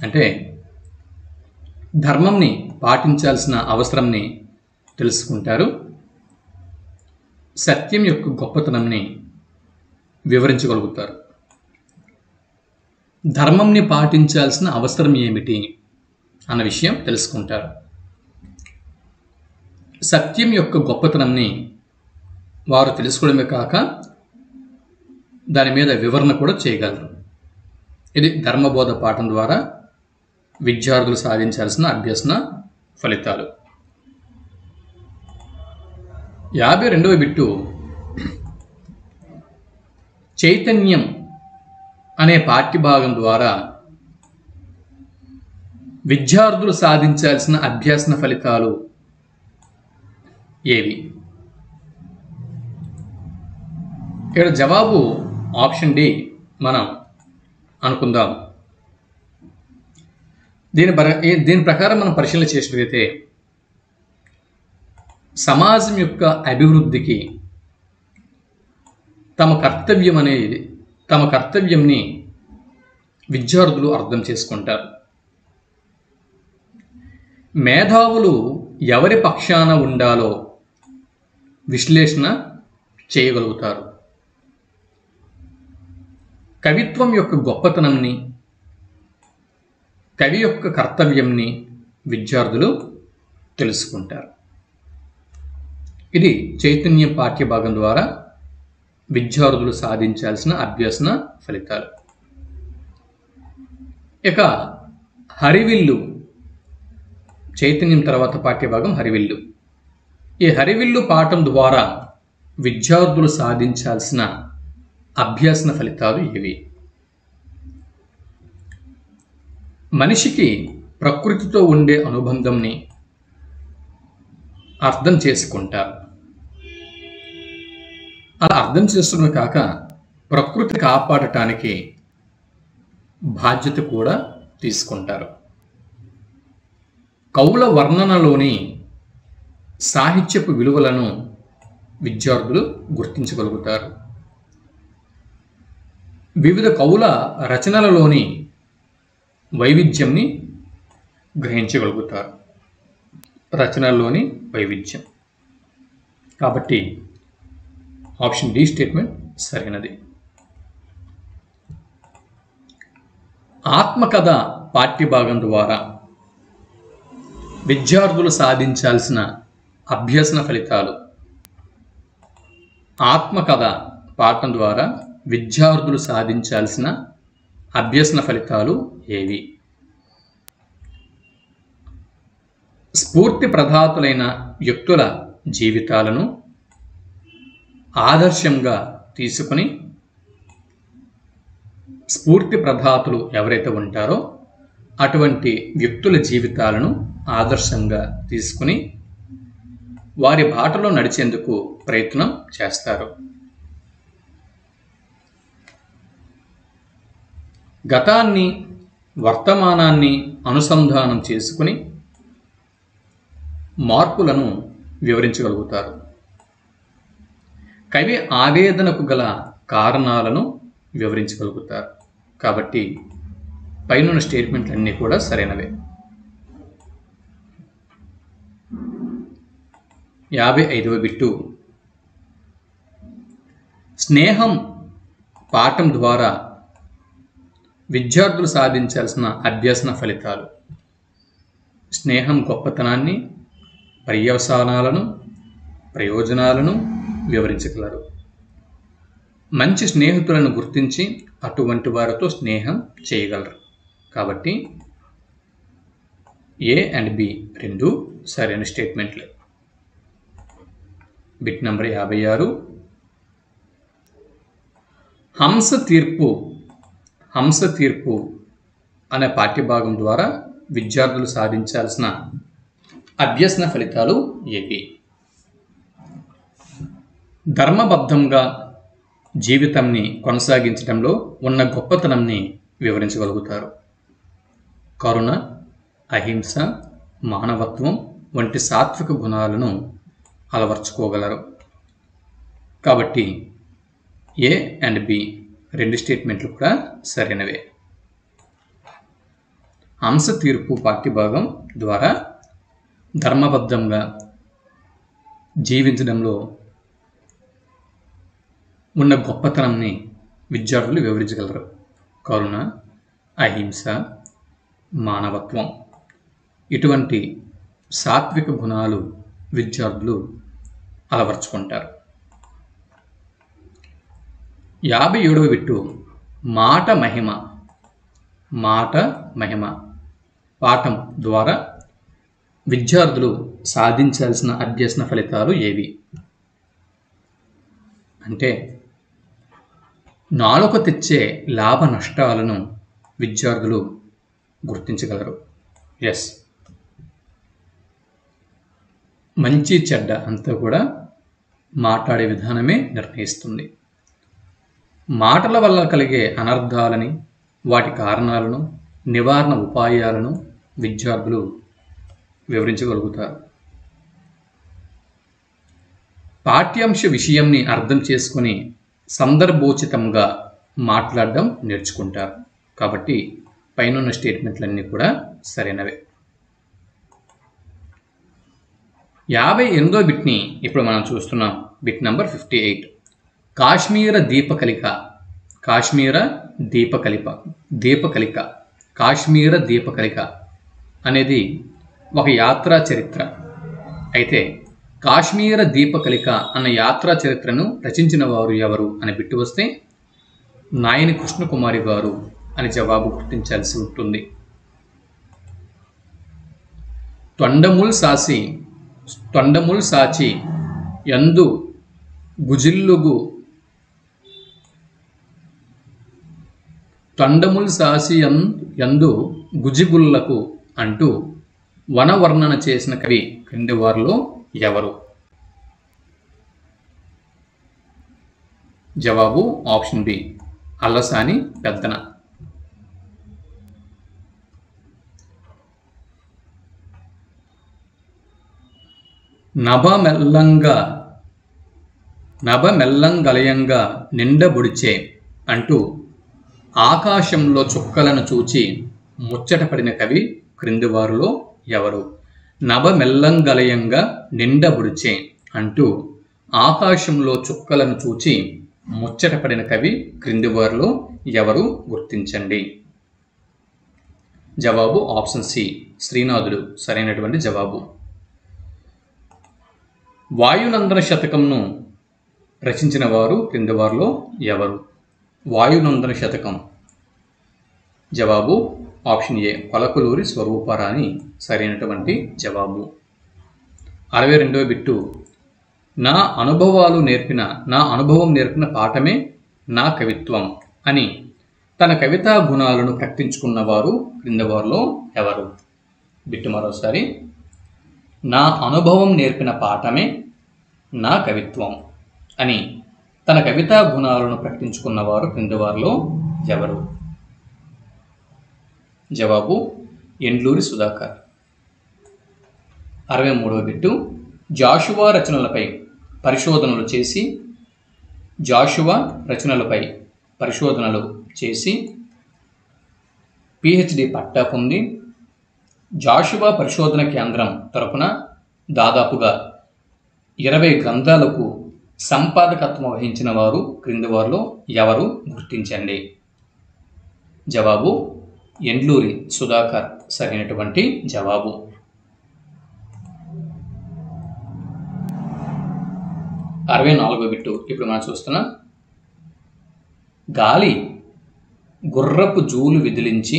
అంటే ధర్మంని పాటించాల్సిన అవసరంని తెలుసుకుంటారు, సత్యం యొక్క గొప్పతనంని వివరించగలుగుతారు. ధర్మంని పాటించాల్సిన అవసరం ఏమిటి అన్న విషయం తెలుసుకుంటారు. సత్యం యొక్క గొప్పతనంని వారు తెలుసుకోవడమే కాక దాని మీద వివరణ కూడా చేయగలరు. ఇది ధర్మబోధ పాఠం ద్వారా విద్యార్థులు సాధించాల్సిన అభ్యసన ఫలితాలు. 52వ బిట్టు, చైతన్యం అనే పాఠ్యభాగం ద్వారా విద్యార్థులు సాధించాల్సిన అభ్యసన ఫలితాలు ఏవి? ఇక్కడ జవాబు ఆప్షన్ డి మనం అనుకుందాం. దీని ప్రకారం మనం పరిశీలన చేసినట్లయితే సమాజం యొక్క అభివృద్ధికి తమ కర్తవ్యంని విద్యార్థులు అర్థం చేసుకుంటారు. మేధావులు ఎవరి పక్షాన ఉండాలో విశ్లేషణ చేయగలుగుతారు. కవిత్వం యొక్క గొప్పతనంని, కవి యొక్క కర్తవ్యంని విద్యార్థులు తెలుసుకుంటారు. ఇది చైతన్యం పాఠ్యభాగం ద్వారా విద్యార్థులు సాధించాల్సిన అభ్యసన ఫలితాలు. ఇక హరివిల్లు, చైతన్యం తర్వాత పాఠ్యభాగం హరివిల్లు. ఈ హరివిల్లు పాఠం ద్వారా విద్యార్థులు సాధించాల్సిన అభ్యసన ఫలితాలు ఏవి? మనిషికి ప్రకృతితో ఉండే అనుబంధంని అర్థం చేసుకుంటారు. అలా అర్థం చేసుకోవడమే కాక ప్రకృతి కాపాడటానికి బాధ్యత కూడా తీసుకుంటారు. కవుల వర్ణనలోని సాహిత్యపు విలువలను విద్యార్థులు గుర్తించగలుగుతారు. వివిధ కవుల రచనలలోని వైవిధ్యంని గ్రహించగలుగుతారు. రచనల్లోని వైవిధ్యం. కాబట్టి ఆప్షన్ డి స్టేట్మెంట్ సరైనది. ఆత్మకథ పాఠ్యభాగం ద్వారా విద్యార్థులు సాధించాల్సిన అభ్యసన ఫలితాలు. ఆత్మకథ పాఠం ద్వారా విద్యార్థులు సాధించాల్సిన అభ్యసన ఫలితాలు ఏవి? స్ఫూర్తి ప్రదాతులైన వ్యక్తుల జీవితాలను ఆదర్శంగా తీసుకుని, స్ఫూర్తి ప్రదాతులు ఎవరైతే ఉంటారో అటువంటి వ్యక్తుల జీవితాలను ఆదర్శంగా తీసుకుని వారి బాటలో నడిచేందుకు ప్రయత్నం చేస్తారు. గతాన్ని వర్తమానాన్ని అనుసంధానం చేసుకుని మార్పులను వివరించగలుగుతారు. కవి ఆవేదనకు గల కారణాలను వివరించగలుగుతారు. కాబట్టి పైన స్టేట్మెంట్లన్నీ కూడా సరైనవే. 55వ బిట్టు. స్నేహం పాఠం ద్వారా విద్యార్థులు సాధించాల్సిన అభ్యసన ఫలితాలు. స్నేహం గొప్పతనాన్ని, పర్యవసానాలను, ప్రయోజనాలను వివరించగలరు. మంచి స్నేహితులను గుర్తించి అటువంటి వారితో స్నేహం చేయగలరు. కాబట్టి ఏ అండ్ బి రెండు సరైన స్టేట్మెంట్లే. Bit number 56. హంస తీర్పు అనే పాఠ్యభాగం ద్వారా విద్యార్థులు సాధించాల్సిన అభ్యసన ఫలితాలు ఏవి? ధర్మబద్ధంగా జీవితాన్ని కొనసాగించడంలో ఉన్న గొప్పతనాన్ని వివరించగలుగుతారు. కరుణ, అహింస, మానవత్వం వంటి సాత్విక గుణాలను అలవర్చుకోగలరు. కాబట్టి ఏ అండ్ బి రెండు స్టేట్మెంట్లు కూడా సరైనవే. హంస తీర్పు పాఠ్యభాగం ద్వారా ధర్మబద్ధంగా జీవించడంలో ఉన్న గొప్పతనాన్ని విద్యార్థులు వివరించగలరు. కరుణ, అహింస, మానవత్వం ఇటువంటి సాత్విక గుణాలు విద్యార్థులు అలవర్చుకుంటారు. 57వ బిట్టు. మాట మహిమ పాఠం ద్వారా విద్యార్థులు సాధించాల్సిన అభ్యసన ఫలితాలు ఏవి? అంటే నాలుక తెచ్చే లాభ నష్టాలను విద్యార్థులు గుర్తించగలరు. ఎస్, మంచి చెడ్డ అంతా కూడా మాట్లాడే విధానమే నిర్ణయిస్తుంది. మాటల వల్ల కలిగే అనర్థాలని, వాటి కారణాలను, నివారణ ఉపాయాలను విద్యార్థులు వివరించగలుగుతారు. పాఠ్యాంశ విషయంని అర్థం చేసుకుని సందర్భోచితంగా మాట్లాడడం నేర్చుకుంటారు. కాబట్టి పైన స్టేట్మెంట్లన్నీ కూడా సరైనవే. 58వ బిట్ని ఇప్పుడు మనం చూస్తున్నాం. Bit number 58. కాశ్మీర దీపకలిక అనేది ఒక యాత్రా చరిత్ర. అయితే కాశ్మీర దీపకలిక అన్న యాత్రా చరిత్రను రచించిన వారు ఎవరు అని బిట్టు వస్తే నాయని కృష్ణకుమారి గారు అని జవాబు గుర్తించాల్సి ఉంటుంది. తొండముల్ సాచి యందు గుజిల్లుగు తొండముల్ సాసి యందు గుజిగుల్లకు అంటూ వనవర్ణన చేసిన కవి క్రింది వారిలో ఎవరు? జవాబు ఆప్షన్ బి అల్లసాని పెద్దన. నభమెల్లంగలయంగా నిండబుడిచే అంటూ ఆకాశంలో చుక్కలను చూచి ముచ్చటపడిన కవి క్రింది వారిలో ఎవరు? నభమెల్లంగలయంగా నిండబుడిచే అంటూ ఆకాశంలో చుక్కలను చూచి ముచ్చటపడిన కవి క్రింది వారిలో ఎవరు? గుర్తించండి. జవాబు ఆప్షన్ సి శ్రీనాథుడు సరైనటువంటి జవాబు. వాయునందన శతకంను రచించిన వారు క్రింది వారిలో ఎవరు? వాయునందన శతకం. జవాబు ఆప్షన్ ఏ పలకులూరి స్వరూపరాణి సరైనటువంటి జవాబు. 62వ బిట్టు. నా అనుభవం నేర్పిన పాఠమే నా కవిత్వం అని తన కవితా గుణాలను ప్రకటించుకున్నవారు క్రింది వారిలో ఎవరు? బిట్టు మరోసారి. నా అనుభవం నేర్పిన పాఠమే నా కవిత్వం అని తన కవితా గుణాలను ప్రకటించుకున్నవారు క్రింది వారిలో ఎవరు? జవాబు ఎండ్లూరి సుధాకర్. 63వ బిట్టు. జాషువా రచనలపై పరిశోధనలు చేసి పిహెచ్డి పట్టా పొంది జాషువా పరిశోధన కేంద్రం తరపున దాదాపుగా 20 గ్రంథాలకు సంపాదకత్వం వహించిన వారు క్రింది వారిలో ఎవరు? గుర్తించండి. జవాబు ఎండ్లూరి సుధాకర్ సరైనటువంటి జవాబు. 64వ బిట్టు. ఇప్పుడు మనం చూస్తున్నాం. గాలి గుర్రపు జూలు విదిలించి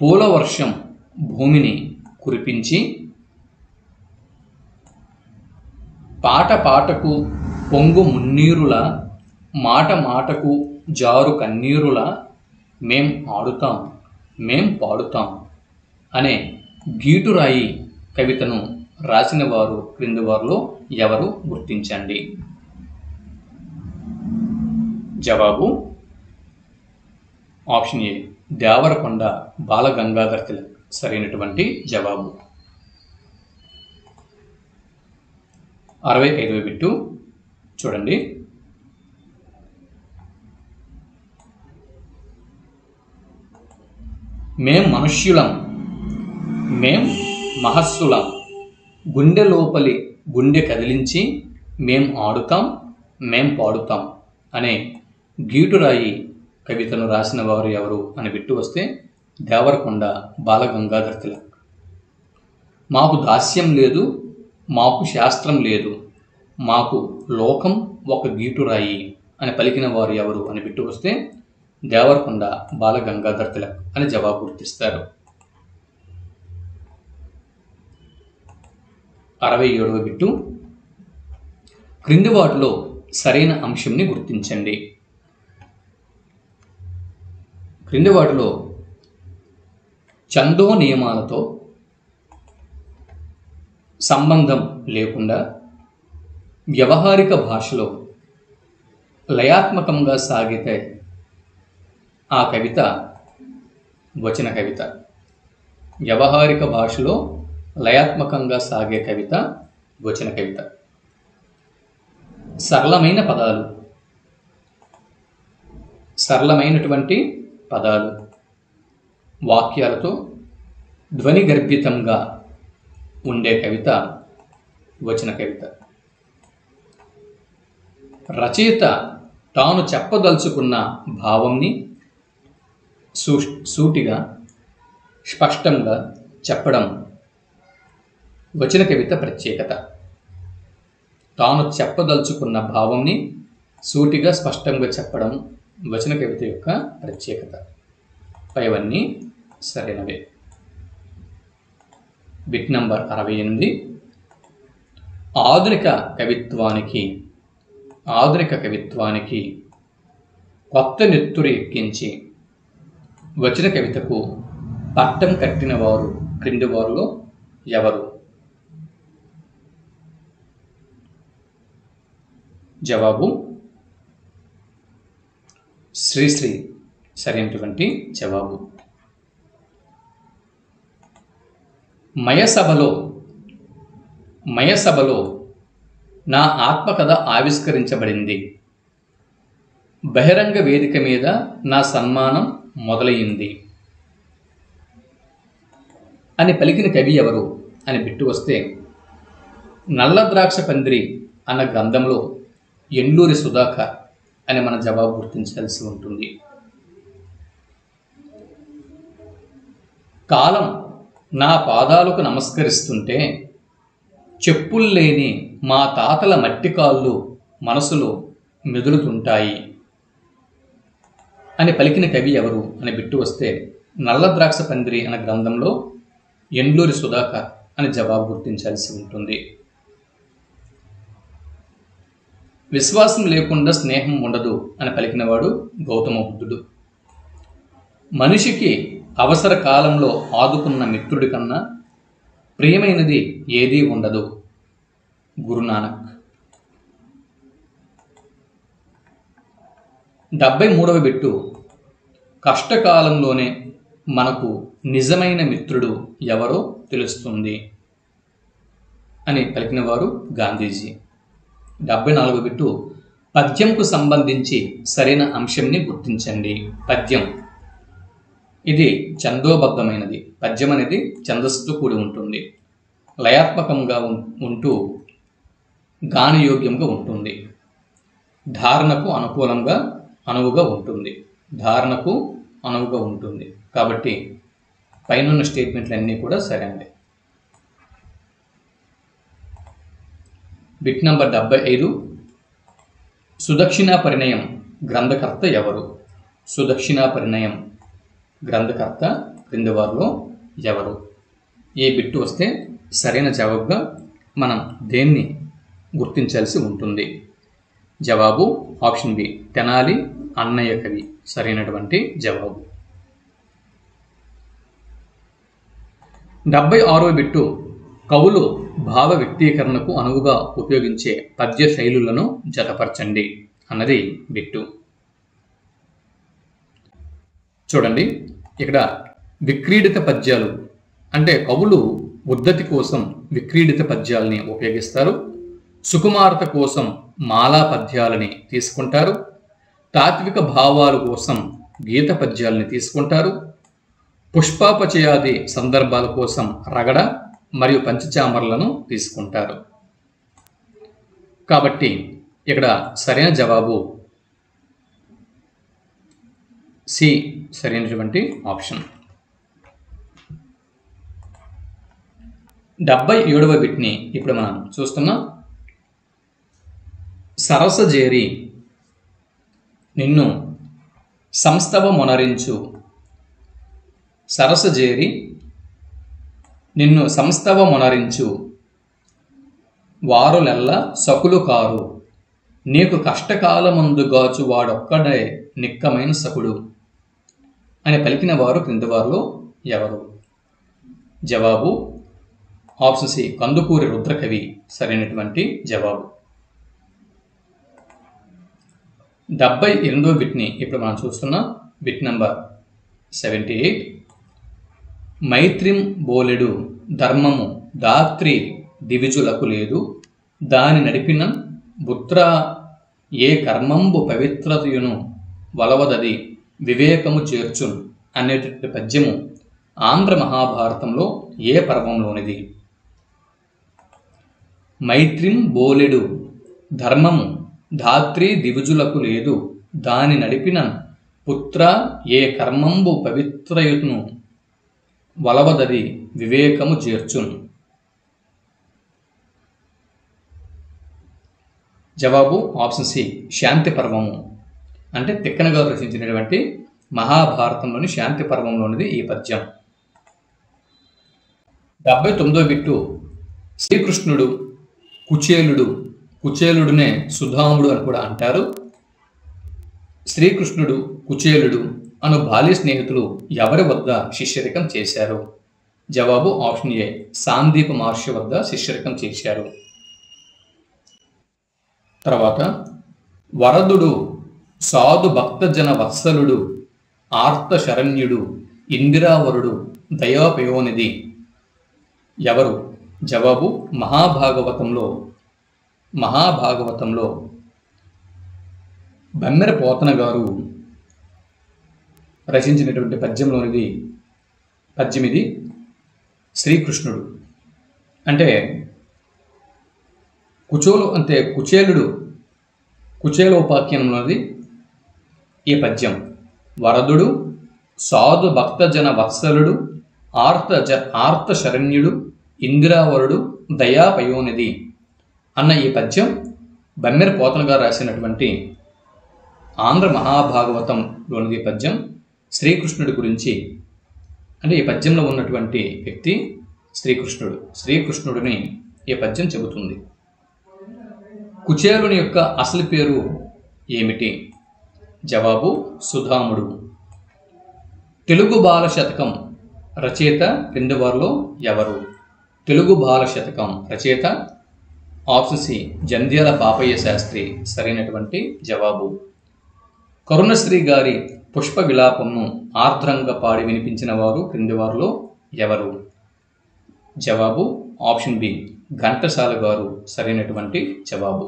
పూల వర్షం భూమిని కురిపించి పాట పాటకు పొంగు మున్నీరుల మాట మాటకు జారు కన్నీరుల మేం ఆడుతాం మేం పాడుతాం అనే గీటురాయి కవితను రాసిన వారు క్రింది వారిలో ఎవరు? గుర్తించండి. జవాబు ఆప్షన్ ఏ దేవరకొండ బాలగంగాధర్ తిలక్ సరైనటువంటి జవాబు. 65వ బిట్టు చూడండి. మేం మనుష్యులం మేం మహస్సులం గుండె లోపలి గుండె కదిలించి మేం ఆడుతాం మేం పాడుతాం అనే గీటురాయి కవితను రాసిన వారు ఎవరు అని బిట్టు వస్తే దేవరకొండ బాలగంగాధర్ తిలక్. మాకు దాస్యం లేదు మాకు శాస్త్రం లేదు మాకు లోకం ఒక గీటురాయి అని పలికిన వారు ఎవరు అని బిట్టు వస్తే దేవరకొండ బాలగంగాధర్ తిలక్ అని జవాబు గుర్తిస్తారు. 67వ బిట్టు. క్రింది వాటిలో సరైన అంశంని గుర్తించండి. క్రింది వాటిలో ఛందో నియమాలతో సంబంధం లేకుండా వ్యవహారిక భాషలో లయాత్మకంగా సాగితే ఆ కవిత వచన కవిత. వ్యవహారిక భాషలో లయాత్మకంగా సాగే కవిత వచన కవిత. సరళమైన పదాలు, సరళమైనటువంటి పదాలు వాక్యాలతో ధ్వని గర్భితంగా ఉండే కవిత వచన కవిత. రచయిత తాను చెప్పదలుచుకున్న భావంని సూటిగా స్పష్టంగా చెప్పడం వచన కవిత ప్రత్యేకత. తాను చెప్పదలుచుకున్న భావంని సూటిగా స్పష్టంగా చెప్పడం వచన కవిత యొక్క ప్రత్యేకత. పైవన్నీ సరైనవే. Bit number 68. ఆధునిక కవిత్వానికి కొత్త నెత్తురు ఎక్కించి వచన కవితకు పట్టం కట్టిన వారు క్రింది వారిలో ఎవరు? జవాబు శ్రీశ్రీ సరైనటువంటి జవాబు. మయసభలో నా ఆత్మకథ ఆవిష్కరించబడింది. బహిరంగ వేదిక మీద నా సన్మానం మొదలయ్యింది అని పలికిన కవి ఎవరు అని బిట్టు వస్తే నల్ల ద్రాక్ష పందిరి అన్న గ్రంథంలో ఎండూరి సుధాకర్ అని మన జవాబు గుర్తించాల్సి ఉంటుంది. కాలం నా పాదాలకు నమస్కరిస్తుంటే చెప్పుల్లేని మా తాతల మట్టి కాళ్ళు మనసులో మెదులుతుంటాయి అని పలికిన కవి ఎవరు అని బిట్టు వస్తే నల్ల ద్రాక్ష పందిరి అనే గ్రంథంలో ఎండ్లూరి సుధాకర్ అని జవాబు గుర్తించాల్సి ఉంటుంది. విశ్వాసం లేకుండా స్నేహం ఉండదు అని పలికినవాడు గౌతమ బుద్ధుడు. మనిషికి అవసర కాలంలో ఆదుకున్న మిత్రుడి కన్నా ప్రియమైనది ఏదీ ఉండదు గురునానక్. 73వ బిట్టు కష్టకాలంలోనే మనకు నిజమైన మిత్రుడు ఎవరో తెలుస్తుంది అని పలికినవారు గాంధీజీ. 74వ బిట్టు పద్యంకు సంబంధించి సరైన అంశంని గుర్తించండి. పద్యం ఇది ఛందోబద్ధమైనది. పద్యం అనేది ఛందస్సుతో కూడి ఉంటుంది, లయాత్మకంగా ఉంటూ గానయోగ్యంగా ఉంటుంది, ధారణకు అనువుగా ఉంటుంది. కాబట్టి పైనున్న స్టేట్మెంట్లన్నీ కూడా సరైనవి. బిట్ నంబర్ 75 సుదక్షిణా పరిణయం గ్రంథకర్త ఎవరు? సుదక్షిణా పరిణయం గ్రంథకర్త క్రింది వారిలో ఎవరు? ఏ బిట్టు వస్తే సరైన జవాబుగా మనం దేన్ని గుర్తించాల్సి ఉంటుంది? జవాబు ఆప్షన్ బి తెనాలి అన్నయ్య కవి సరైనటువంటి జవాబు. 76వ బిట్టు కవులు భావ వ్యక్తీకరణకు అనువుగా ఉపయోగించే పద్య శైలులను జతపరచండి అన్నది బిట్టు. చూడండి, ఇక్కడ విక్రీడిత పద్యాలు అంటే కవులు ఉద్ధతి కోసం విక్రీడిత పద్యాలని ఉపయోగిస్తారు, సుకుమారత కోసం మాలా పద్యాలని తీసుకుంటారు, తాత్విక భావాల కోసం గీత పద్యాలని తీసుకుంటారు, పుష్పాపచయాది సందర్భాల కోసం రగడ మరియు పంచచామర్లను తీసుకుంటారు. కాబట్టి ఇక్కడ సరైన జవాబు సి సరైనటువంటి ఆప్షన్. 77వ బిట్ని ఇప్పుడు మనం చూస్తున్నాం. సరసజేరి నిన్ను సంస్తవమొనరించు. సరసజేరి నిన్ను సంస్తవమొనరించు వారులెల్ల సకులు కారు, నీకు కష్టకాలమందుగాచు వాడొక్కడే నిక్కమైన సకుడు అని పలికిన వారు క్రింది వారిలో ఎవరు? జవాబు ఆప్షన్ సి కందుకూరి రుద్రకవి సరైనటువంటి జవాబు. 78వ బిట్ని ఇప్పుడు మనం చూస్తున్నాం. బిట్ నంబర్ 78 మైత్రిం బోలెడు ధర్మము దాత్రి దివిజులకు లేదు, దాని నడిపిన బుత్ర ఏ కర్మంబు పవిత్రతయును వలవదది వివేకము చేర్చున్ అనేటువంటి పద్యము ఆంధ్ర మహాభారతంలో ఏ పర్వంలోనిది? మైత్రిం బోలెడు ధర్మము ధాత్రి దివిజులకు లేదు, దాని నడిపిన పుత్ర ఏ కర్మంబు పవిత్రయును వలవదది వివేకము చేర్చున్. జవాబు ఆప్షన్ సి శాంతి పర్వము. అంటే తిక్కన గారు రచించినటువంటి మహాభారతంలోని శాంతి పర్వంలోనిది ఈ పద్యం. 79వ బిట్టు శ్రీకృష్ణుడు కుచేలుడునే సుధాముడు అని కూడా అంటారు. శ్రీకృష్ణుడు కుచేలుడు అను బాల్య స్నేహితులు ఎవరి వద్ద శిష్యరికం చేశారు? జవాబు ఆప్షన్ ఏ సాందీప మహర్షి వద్ద శిష్యరికం చేశారు. తర్వాత వరదుడు సాధు భక్తజన వత్సలుడు ఆర్త శరణ్యుడు ఇందిరావరుడు దయాపయోనిధి ఎవరు? జవాబు మహాభాగవతంలో బమ్మెర పోతన గారు రచించినటువంటి పద్యం ఇది. శ్రీకృష్ణుడు అంటే కుచేలోపాఖ్యానంలోది ఈ పద్యం. వరదుడు సాధు భక్తజన వత్సలుడు ఆర్త శరణ్యుడు ఇందిరావరుడు దయాపయోనిధి అన్న ఈ పద్యం బమ్మెర పోతన గారు రాసినటువంటి ఆంధ్ర మహాభాగవతంలోనిది పద్యం. శ్రీకృష్ణుడి గురించి అంటే ఈ పద్యంలో ఉన్నటువంటి వ్యక్తి శ్రీకృష్ణుడిని ఈ పద్యం చెబుతుంది. కుచేలుని యొక్క అసలు పేరు ఏమిటి? జవాబు సుధాముడు. తెలుగు బాల శతకం రచయిత క్రింది వారిలో ఎవరు? తెలుగు బాల శతకం రచయిత ఆప్షన్ సి జంధ్యాల పాపయ్య శాస్త్రి సరైనటువంటి జవాబు. కరుణశ్రీ గారి పుష్ప విలాపంను ఆర్ద్రంగా పాడి వినిపించిన వారు క్రింది వారిలో ఎవరు? జవాబు ఆప్షన్ బి ఘంటసాల గారు సరైనటువంటి జవాబు.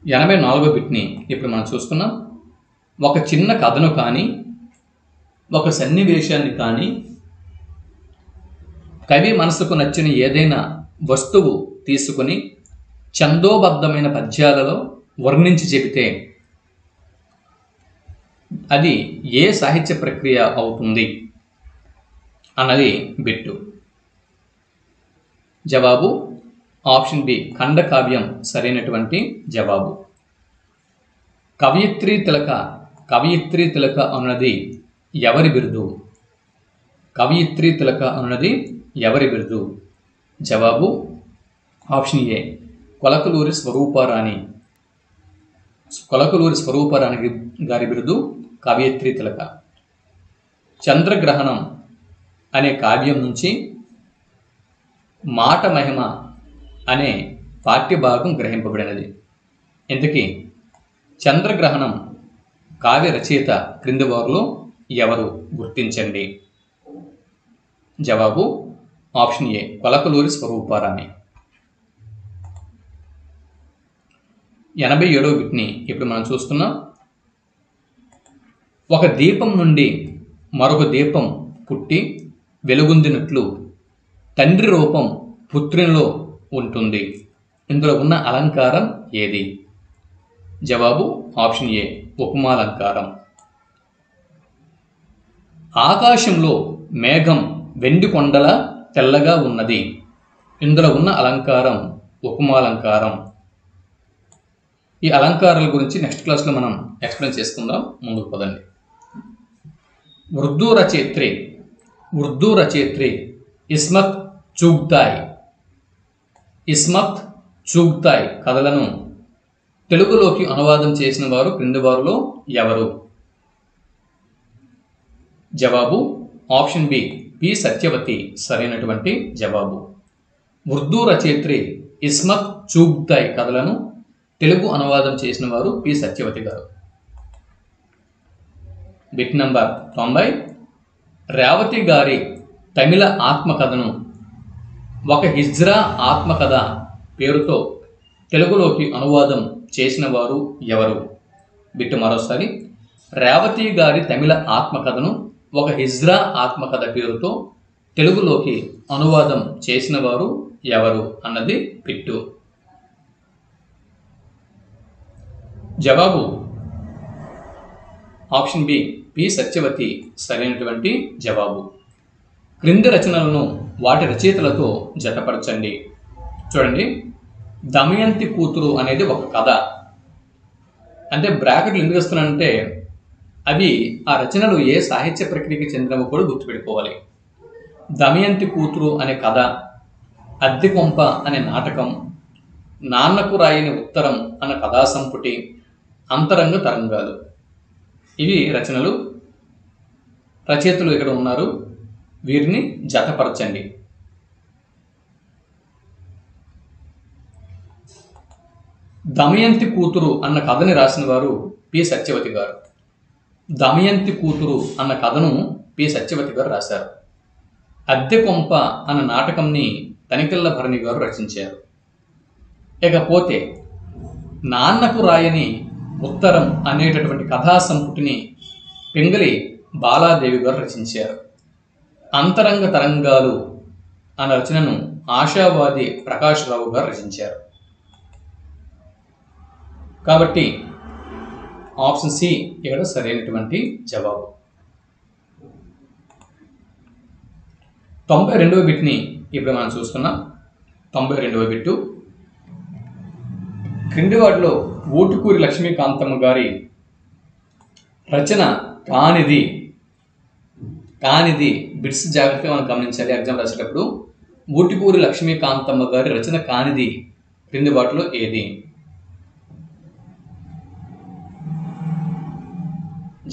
84వ బిట్ని ఇప్పుడు మనం చూస్తున్నాం. ఒక చిన్న కథను కానీ ఒక సన్నివేశాన్ని కానీ కవి మనసుకు నచ్చిన ఏదైనా వస్తువు తీసుకుని ఛందోబద్ధమైన పద్యాలలో వర్ణించి చెబితే అది ఏ సాహిత్య ప్రక్రియ అవుతుంది అన్నది బిట్టు. జవాబు ఆప్షన్ బి ఖండకావ్యం సరైనటువంటి జవాబు. కవయిత్రి తిలక అన్నది ఎవరి బిరుదు? కవయిత్రి తిలక అన్నది ఎవరి బిరుదు? జవాబు ఆప్షన్ ఏ కొలకలూరి స్వరూపారాణి గారి బిరుదు కవయిత్రి తిలక. చంద్రగ్రహణం అనే కావ్యం నుంచి మాట మహిమ అనే పాఠ్యభాగం గ్రహింపబడినది. ఇంతకీ చంద్రగ్రహణం కావ్య రచయిత క్రింది వారిలో ఎవరు? గుర్తించండి. జవాబు ఆప్షన్ ఏ కొలకలూరి స్వరూపారాణి. 87వ బిట్ని ఇప్పుడు మనం చూస్తున్నాం. ఒక దీపం నుండి మరొక దీపం పుట్టి వెలుగొందినట్లు తండ్రి రూపం పుత్రునిలో ఉంటుంది. ఇందులో ఉన్న అలంకారం ఏది? జవాబు ఆప్షన్ ఏ ఉపమాలంకారం. ఆకాశంలో మేఘం వెండి కొండల తెల్లగా ఉన్నది. ఇందులో ఉన్న అలంకారం ఉపమాలంకారం. ఈ అలంకారాల గురించి నెక్స్ట్ క్లాస్లో మనం ఎక్స్ప్లెయిన్ చేసుకుందాం. ముందుకు పదండి. ఉర్దూ రచయిత్రి ఇస్మత్ చూగ్తాయ్ కథలను తెలుగులోకి అనువాదం చేసిన వారు క్రింది వారిలో ఎవరు? జవాబు ఆప్షన్ బి పి సత్యవతి సరైనటువంటి జవాబు. ఉర్దూ రచయిత్రి ఇస్మత్ చూగ్తాయ్ కథలను తెలుగు అనువాదం చేసిన వారు పి సత్యవతి గారు. Bit number 90. రేవతి గారి తమిళ ఆత్మకథను ఒక హిజ్రా ఆత్మకథ పేరుతో తెలుగులోకి అనువాదం చేసిన వారు ఎవరు? బిట్టు మరోసారి. రేవతి గారి తమిళ ఆత్మకథను ఒక హిజ్రా ఆత్మకథ పేరుతో తెలుగులోకి అనువాదం చేసిన వారు ఎవరు అన్నది బిట్టు. జవాబు ఆప్షన్ బి పి సత్యవతి సరైనటువంటి జవాబు. క్రింది రచనలను వాటి రచయితలతో జతపరచండి. చూడండి, దమయంతి కూతురు అనేది ఒక కథ. అంటే బ్రాకెట్లు ఎందుకు వస్తున్నానంటే అవి ఆ రచనలు ఏ సాహిత్య ప్రక్రియకి చెందినవో కూడా గుర్తుపెట్టుకోవాలి. దమయంతి కూతురు అనే కథ, అద్దెకొంప అనే నాటకం, నాన్నకు రాయని ఉత్తరం అన్న కథా సంపుటి, అంతరంగ తరంగాలు. ఇవి రచనలు. రచయితలు ఇక్కడ ఉన్నారు, వీరిని జతపరచండి. దమయంతి కూతురు అన్న కథని రాసిన వారు పి సత్యవతి గారు. దమయంతి కూతురు అన్న కథను పి సత్యవతి గారు రాశారు. అద్దె కొంప అన్న నాటకంని తనికెళ్ళ భరణి గారు రచించారు. ఇకపోతే నాన్నకు రాయని ఉత్తరం అనేటటువంటి కథా సంపుటిని పింగళి బాలాదేవి గారు రచించారు. అంతరంగ తరంగాలు అన్న రచనను ఆశావాది ప్రకాష్ రావు గారు రచించారు. కాబట్టి ఆప్షన్ సి ఇక్కడ సరైనటువంటి జవాబు. 92వ బిట్ని ఇప్పుడు మనం చూస్తున్నాం. 92వ బిట్టు, క్రింది వాటిలో ఊటుకూరి లక్ష్మీకాంతమ్మ గారి రచన కానిది బిట్స్ జాగ్రత్తగా మనం గమనించాలి. ఎగ్జామ్ రాసేటప్పుడు ఊటుకూరి లక్ష్మీకాంతమ్మ గారి రచన కానిది క్రింది వాటిలో ఏది?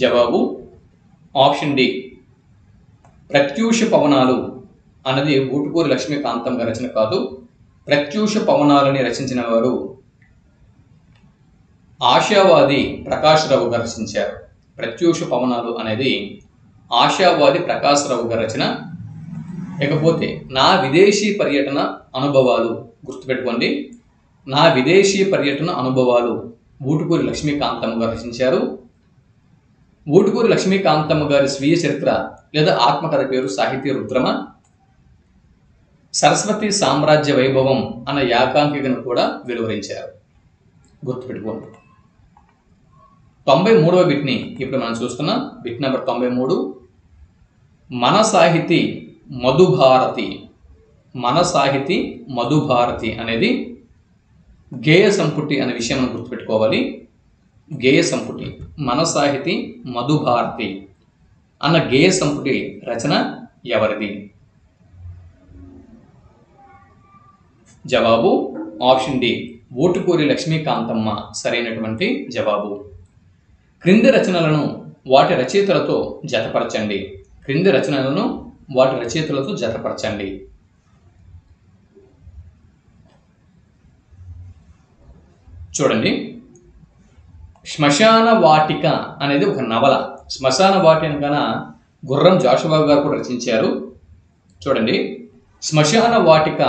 జవాబు ఆప్షన్ డి, ప్రత్యూష పవనాలు అన్నది ఊటుకూరి లక్ష్మీకాంతమ్మ గారి రచన కాదు. ప్రత్యూష పవనాలని రచించిన వారు ఆశావాది ప్రకాష్ రావు గారు రచించారు. ప్రత్యూష పవనాలు అనేది ఆశావాది ప్రకాష్ రావు గారి రచన. ఇకపోతే నా విదేశీ పర్యటన అనుభవాలు, గుర్తుపెట్టుకోండి, నా విదేశీ పర్యటన అనుభవాలు ఊటుకూరి లక్ష్మీకాంతమ్మ గారు రచించారు. ఊటుకూరి లక్ష్మీకాంతమ్మ గారి స్వీయ చరిత్ర లేదా ఆత్మకథ పేరు సాహితీ రుద్రమ. సరస్వతి సామ్రాజ్య వైభవం అన్న యాకాంకికను కూడా వెలువరించారు. గుర్తుపెట్టుకోండి. 93వ బిట్ని ఇప్పుడు మనం చూస్తున్నాం. బిట్ నెంబర్ 93, మన సాహితీ మధుభారతి అనేది గేయ సంపుటి అనే విషయం మనం గుర్తుపెట్టుకోవాలి. గేయ సంపుటి, మన సాహితీ మధుభారతి అన్న గేయ సంపుటి రచన ఎవరిది? జవాబు ఆప్షన్ డి, ఊటుకూరి లక్ష్మీకాంతమ్మ సరైనటువంటి జవాబు. క్రింది రచనలను వాటి రచయితలతో జతపరచండి. క్రింది రచనలను వాటి రచయితలతో జతపరచండి. చూడండి, శ్మశాన వాటిక అనేది ఒక నవల. శ్మశాన వాటిక గుర్రం జాషువా గారు కూడా రచించారు. చూడండి, శ్మశాన వాటిక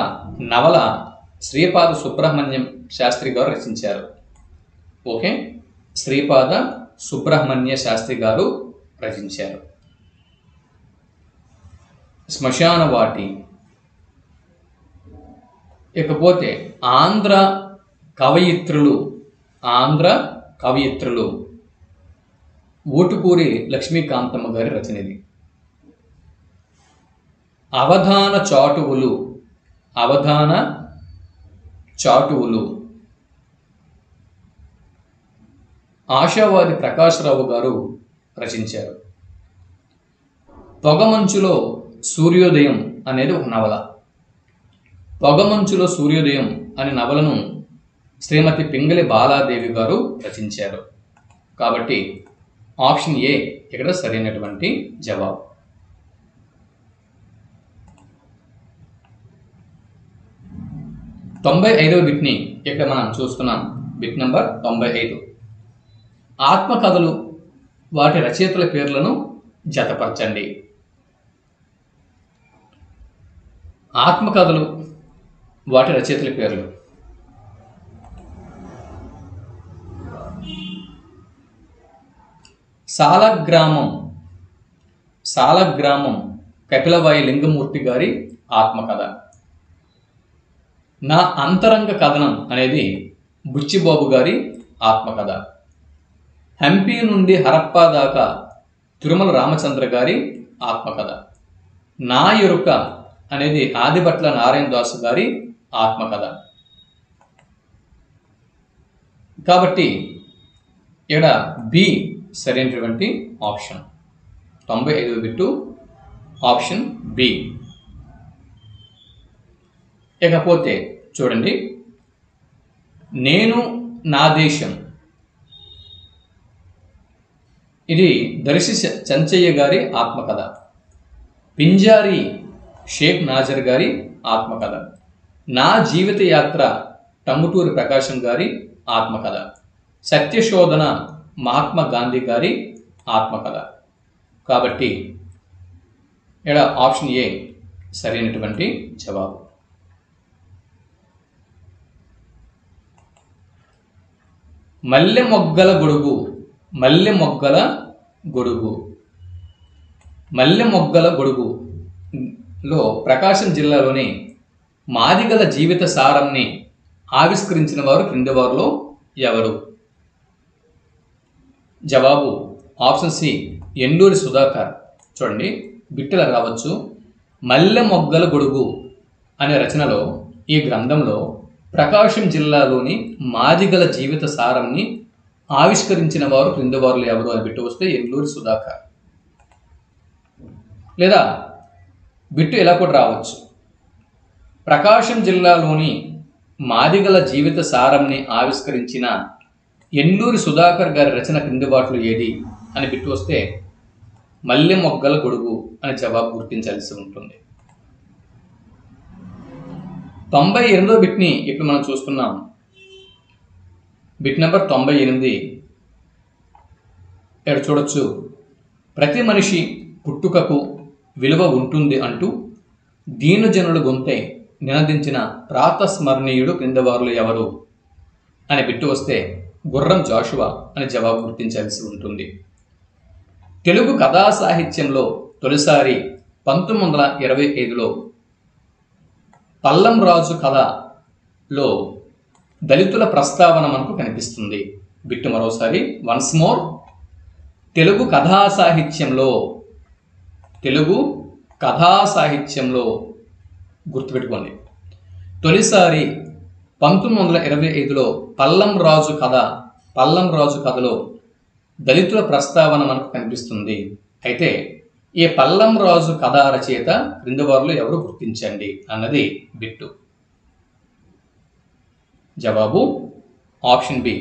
నవల శ్రీపాద సుబ్రహ్మణ్యం శాస్త్రి గారు రచించారు. ఓకే, శ్రీపాద సుబ్రహ్మణ్య శాస్త్రి గారు రచించారు శ్మశాన వాటి. ఇకపోతే ఆంధ్ర కవయిత్రులు ఊటుకూరి లక్ష్మీకాంతమ్మ గారి రచన ఇది. అవధాన చాటువులు ఆశావాది ప్రకాష్ రావు గారు రచించారు. పొగమంచులో సూర్యోదయం అనేది ఒక నవల. పొగమంచులో సూర్యోదయం అనే నవలను శ్రీమతి పింగళి బాలాదేవి గారు రచించారు. కాబట్టి ఆప్షన్ ఏ ఇక్కడ సరైనటువంటి జవాబు. 95వ బిట్ని ఇక్కడ మనం చూస్తున్నాం. బిట్ నెంబర్ 95, ఆత్మకథలు వాటి రచయితల పేర్లను జతపరచండి. ఆత్మకథలు వాటి రచయితల పేర్లు. సాలగ్రామం కపిలవాయి లింగమూర్తి గారి ఆత్మకథ. నా అంతరంగ కథనం అనేది బుచ్చిబాబు గారి ఆత్మకథ. హంపి నుండి హరప్పా దాకా తిరుమల రామచంద్ర గారి ఆత్మకథ. నా ఎరుక అనేది ఆదిభట్ల నారాయణ దాసు గారి ఆత్మకథ. కాబట్టి ఇక్కడ బి సరైనటువంటి ఆప్షన్. 95వ బిట్టు ఆప్షన్ బి. ఇకపోతే చూడండి, నేను నా దేశం ఇది దర్శి చెంచయ్య గారి ఆత్మకథ. పింజారి షేక్ నాజర్ గారి ఆత్మకథ. నా జీవిత యాత్ర టంగుటూరి ప్రకాశం గారి ఆత్మకథ. సత్యశోధన మహాత్మా గాంధీ గారి ఆత్మకథ. కాబట్టి ఇక్కడ ఆప్షన్ ఏ సరైనటువంటి జవాబు. మల్లె మొగ్గల గొడుగు. మల్లె మొగ్గల గొడుగు. మల్లె మొగ్గల గొడుగులో ప్రకాశం జిల్లాలోని మాదిగల జీవిత సారాన్ని ఆవిష్కరించిన వారు క్రింది వారిలో ఎవరు? జవాబు ఆప్షన్ సి ఎండూరి సుధాకర్. చూడండి, బిట్టల రావచ్చు. మల్లె మొగ్గల గొడుగు అనే రచనలో, ఈ గ్రంథంలో ప్రకాశం జిల్లాలోని మాదిగల జీవిత సారాన్ని ఆవిష్కరించిన వారు క్రింది వారిలో ఎవరు అని బిట్టు వస్తే ఎండూరి సుధాకర్. లేదా బిట్టు ఇలా కూడా రావచ్చు. ప్రకాశం జిల్లాలోని మాదిగల జీవిత సారంని ఆవిష్కరించిన ఎండూరి సుధాకర్ గారి రచన క్రింది వాటిలో ఏది అని బిట్టు వస్తే మల్లె మొగ్గల గొడుగు అని జవాబు గుర్తించాల్సి ఉంటుంది. 98వ బిట్ని ఇప్పుడు మనం చూస్తున్నాం. Bit number 98. ఇక్కడ చూడొచ్చు. ప్రతి మనిషి పుట్టుకకు విలువ ఉంటుంది అంటూ దీనజనుల గొంతే నినదించిన ప్రాతస్మరణీయుడు క్రింద వారిలో ఎవరు అని బిట్టు వస్తే గుర్రం జాషువా అని జవాబు గుర్తించాల్సి ఉంటుంది. తెలుగు కథా సాహిత్యంలో తొలిసారి 1925లో పల్లం రాజు కథలో దళితుల ప్రస్తావన మనకు కనిపిస్తుంది. బిట్టు మరోసారి వన్స్ మోర్. తెలుగు కథా సాహిత్యంలో గుర్తుపెట్టుకోండి. తొలిసారి 1925లో పల్లం రాజు కథలో దళితుల ప్రస్తావన మనకు కనిపిస్తుంది. అయితే ఈ పల్లం రాజు కథ రచయిత క్రింది వారిలో ఎవరు గుర్తించండి అన్నది బిట్టు. జవాబు ఆప్షన్ బి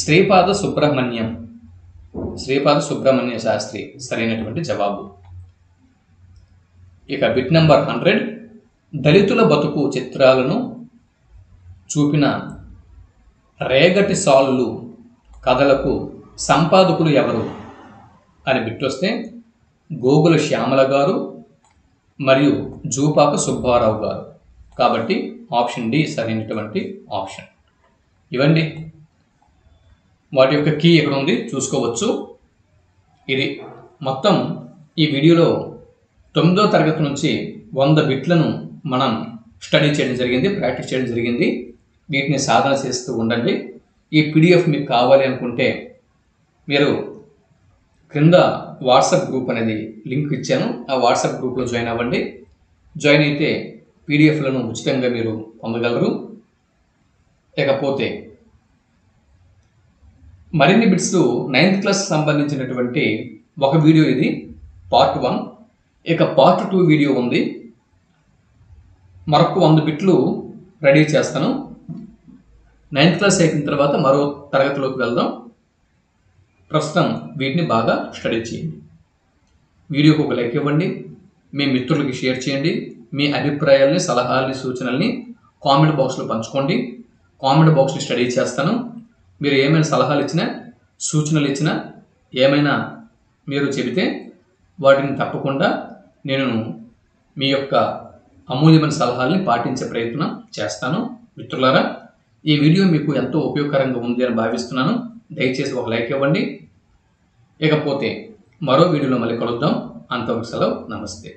శ్రీపాద సుబ్రహ్మణ్య శాస్త్రి సరైనటువంటి జవాబు. ఇక బిట్ నెంబర్ 100. దళితుల బతుకు చిత్రాలను చూపిన రేగటి సాల్లు కథలకు సంపాదకులు ఎవరు అని బిట్టొస్తే గోగుల శ్యామల గారు మరియు జూపాక సుబ్బారావు గారు. కాబట్టి ఆప్షన్ డి సరైనటువంటి ఆప్షన్. ఇవ్వండి వాటి యొక్క కీ ఎక్కడ ఉంది చూసుకోవచ్చు. ఇది మొత్తం ఈ వీడియోలో 9వ తరగతి నుంచి 100 బిట్లను మనం స్టడీ చేయడం జరిగింది, ప్రాక్టీస్ చేయడం జరిగింది. వీటిని సాధన చేస్తూ ఉండండి. ఈ పీడిఎఫ్ మీకు కావాలి అనుకుంటే మీరు క్రింద వాట్సాప్ గ్రూప్ అనేది లింక్ ఇచ్చాను. ఆ వాట్సాప్ గ్రూప్లో జాయిన్ అవ్వండి. జాయిన్ అయితే పీడిఎఫ్లను ఉచితంగా మీరు పొందగలరు. ఇకపోతే మరిన్ని బిట్స్ 9th క్లాస్ సంబంధించినటువంటి ఒక వీడియో ఇది పార్ట్ 1. ఇక పార్ట్ 2 వీడియో ఉంది. మరొక 100 బిట్లు రెడీ చేస్తాను. 9th క్లాస్ అయిన తర్వాత మరో తరగతిలోకి వెళ్దాం. ప్రస్తుతం వీటిని బాగా స్టడీ చేయండి. వీడియోకి ఒక లైక్ ఇవ్వండి. మీ మిత్రులకి షేర్ చేయండి. మీ అభిప్రాయాల్ని, సలహాలని, సూచనల్ని కామెంట్ బాక్స్లో పంచుకోండి. కామెంట్ బాక్స్ని స్టడీ చేస్తాను. మీరు ఏమైనా సలహాలు ఇచ్చినా, సూచనలు ఇచ్చినా, ఏమైనా మీరు చెబితే వాటిని తప్పకుండా నేను మీ యొక్క అమూల్యమైన సలహాలని పాటించే ప్రయత్నం చేస్తాను. మిత్రులారా, ఈ వీడియో మీకు ఎంతో ఉపయోగకరంగా ఉంది అని భావిస్తున్నాను. దయచేసి ఒక లైక్ ఇవ్వండి. ఇకపోతే మరో వీడియోలో మళ్ళీ కలుద్దాం. అంతవరకు సెలవు. నమస్తే.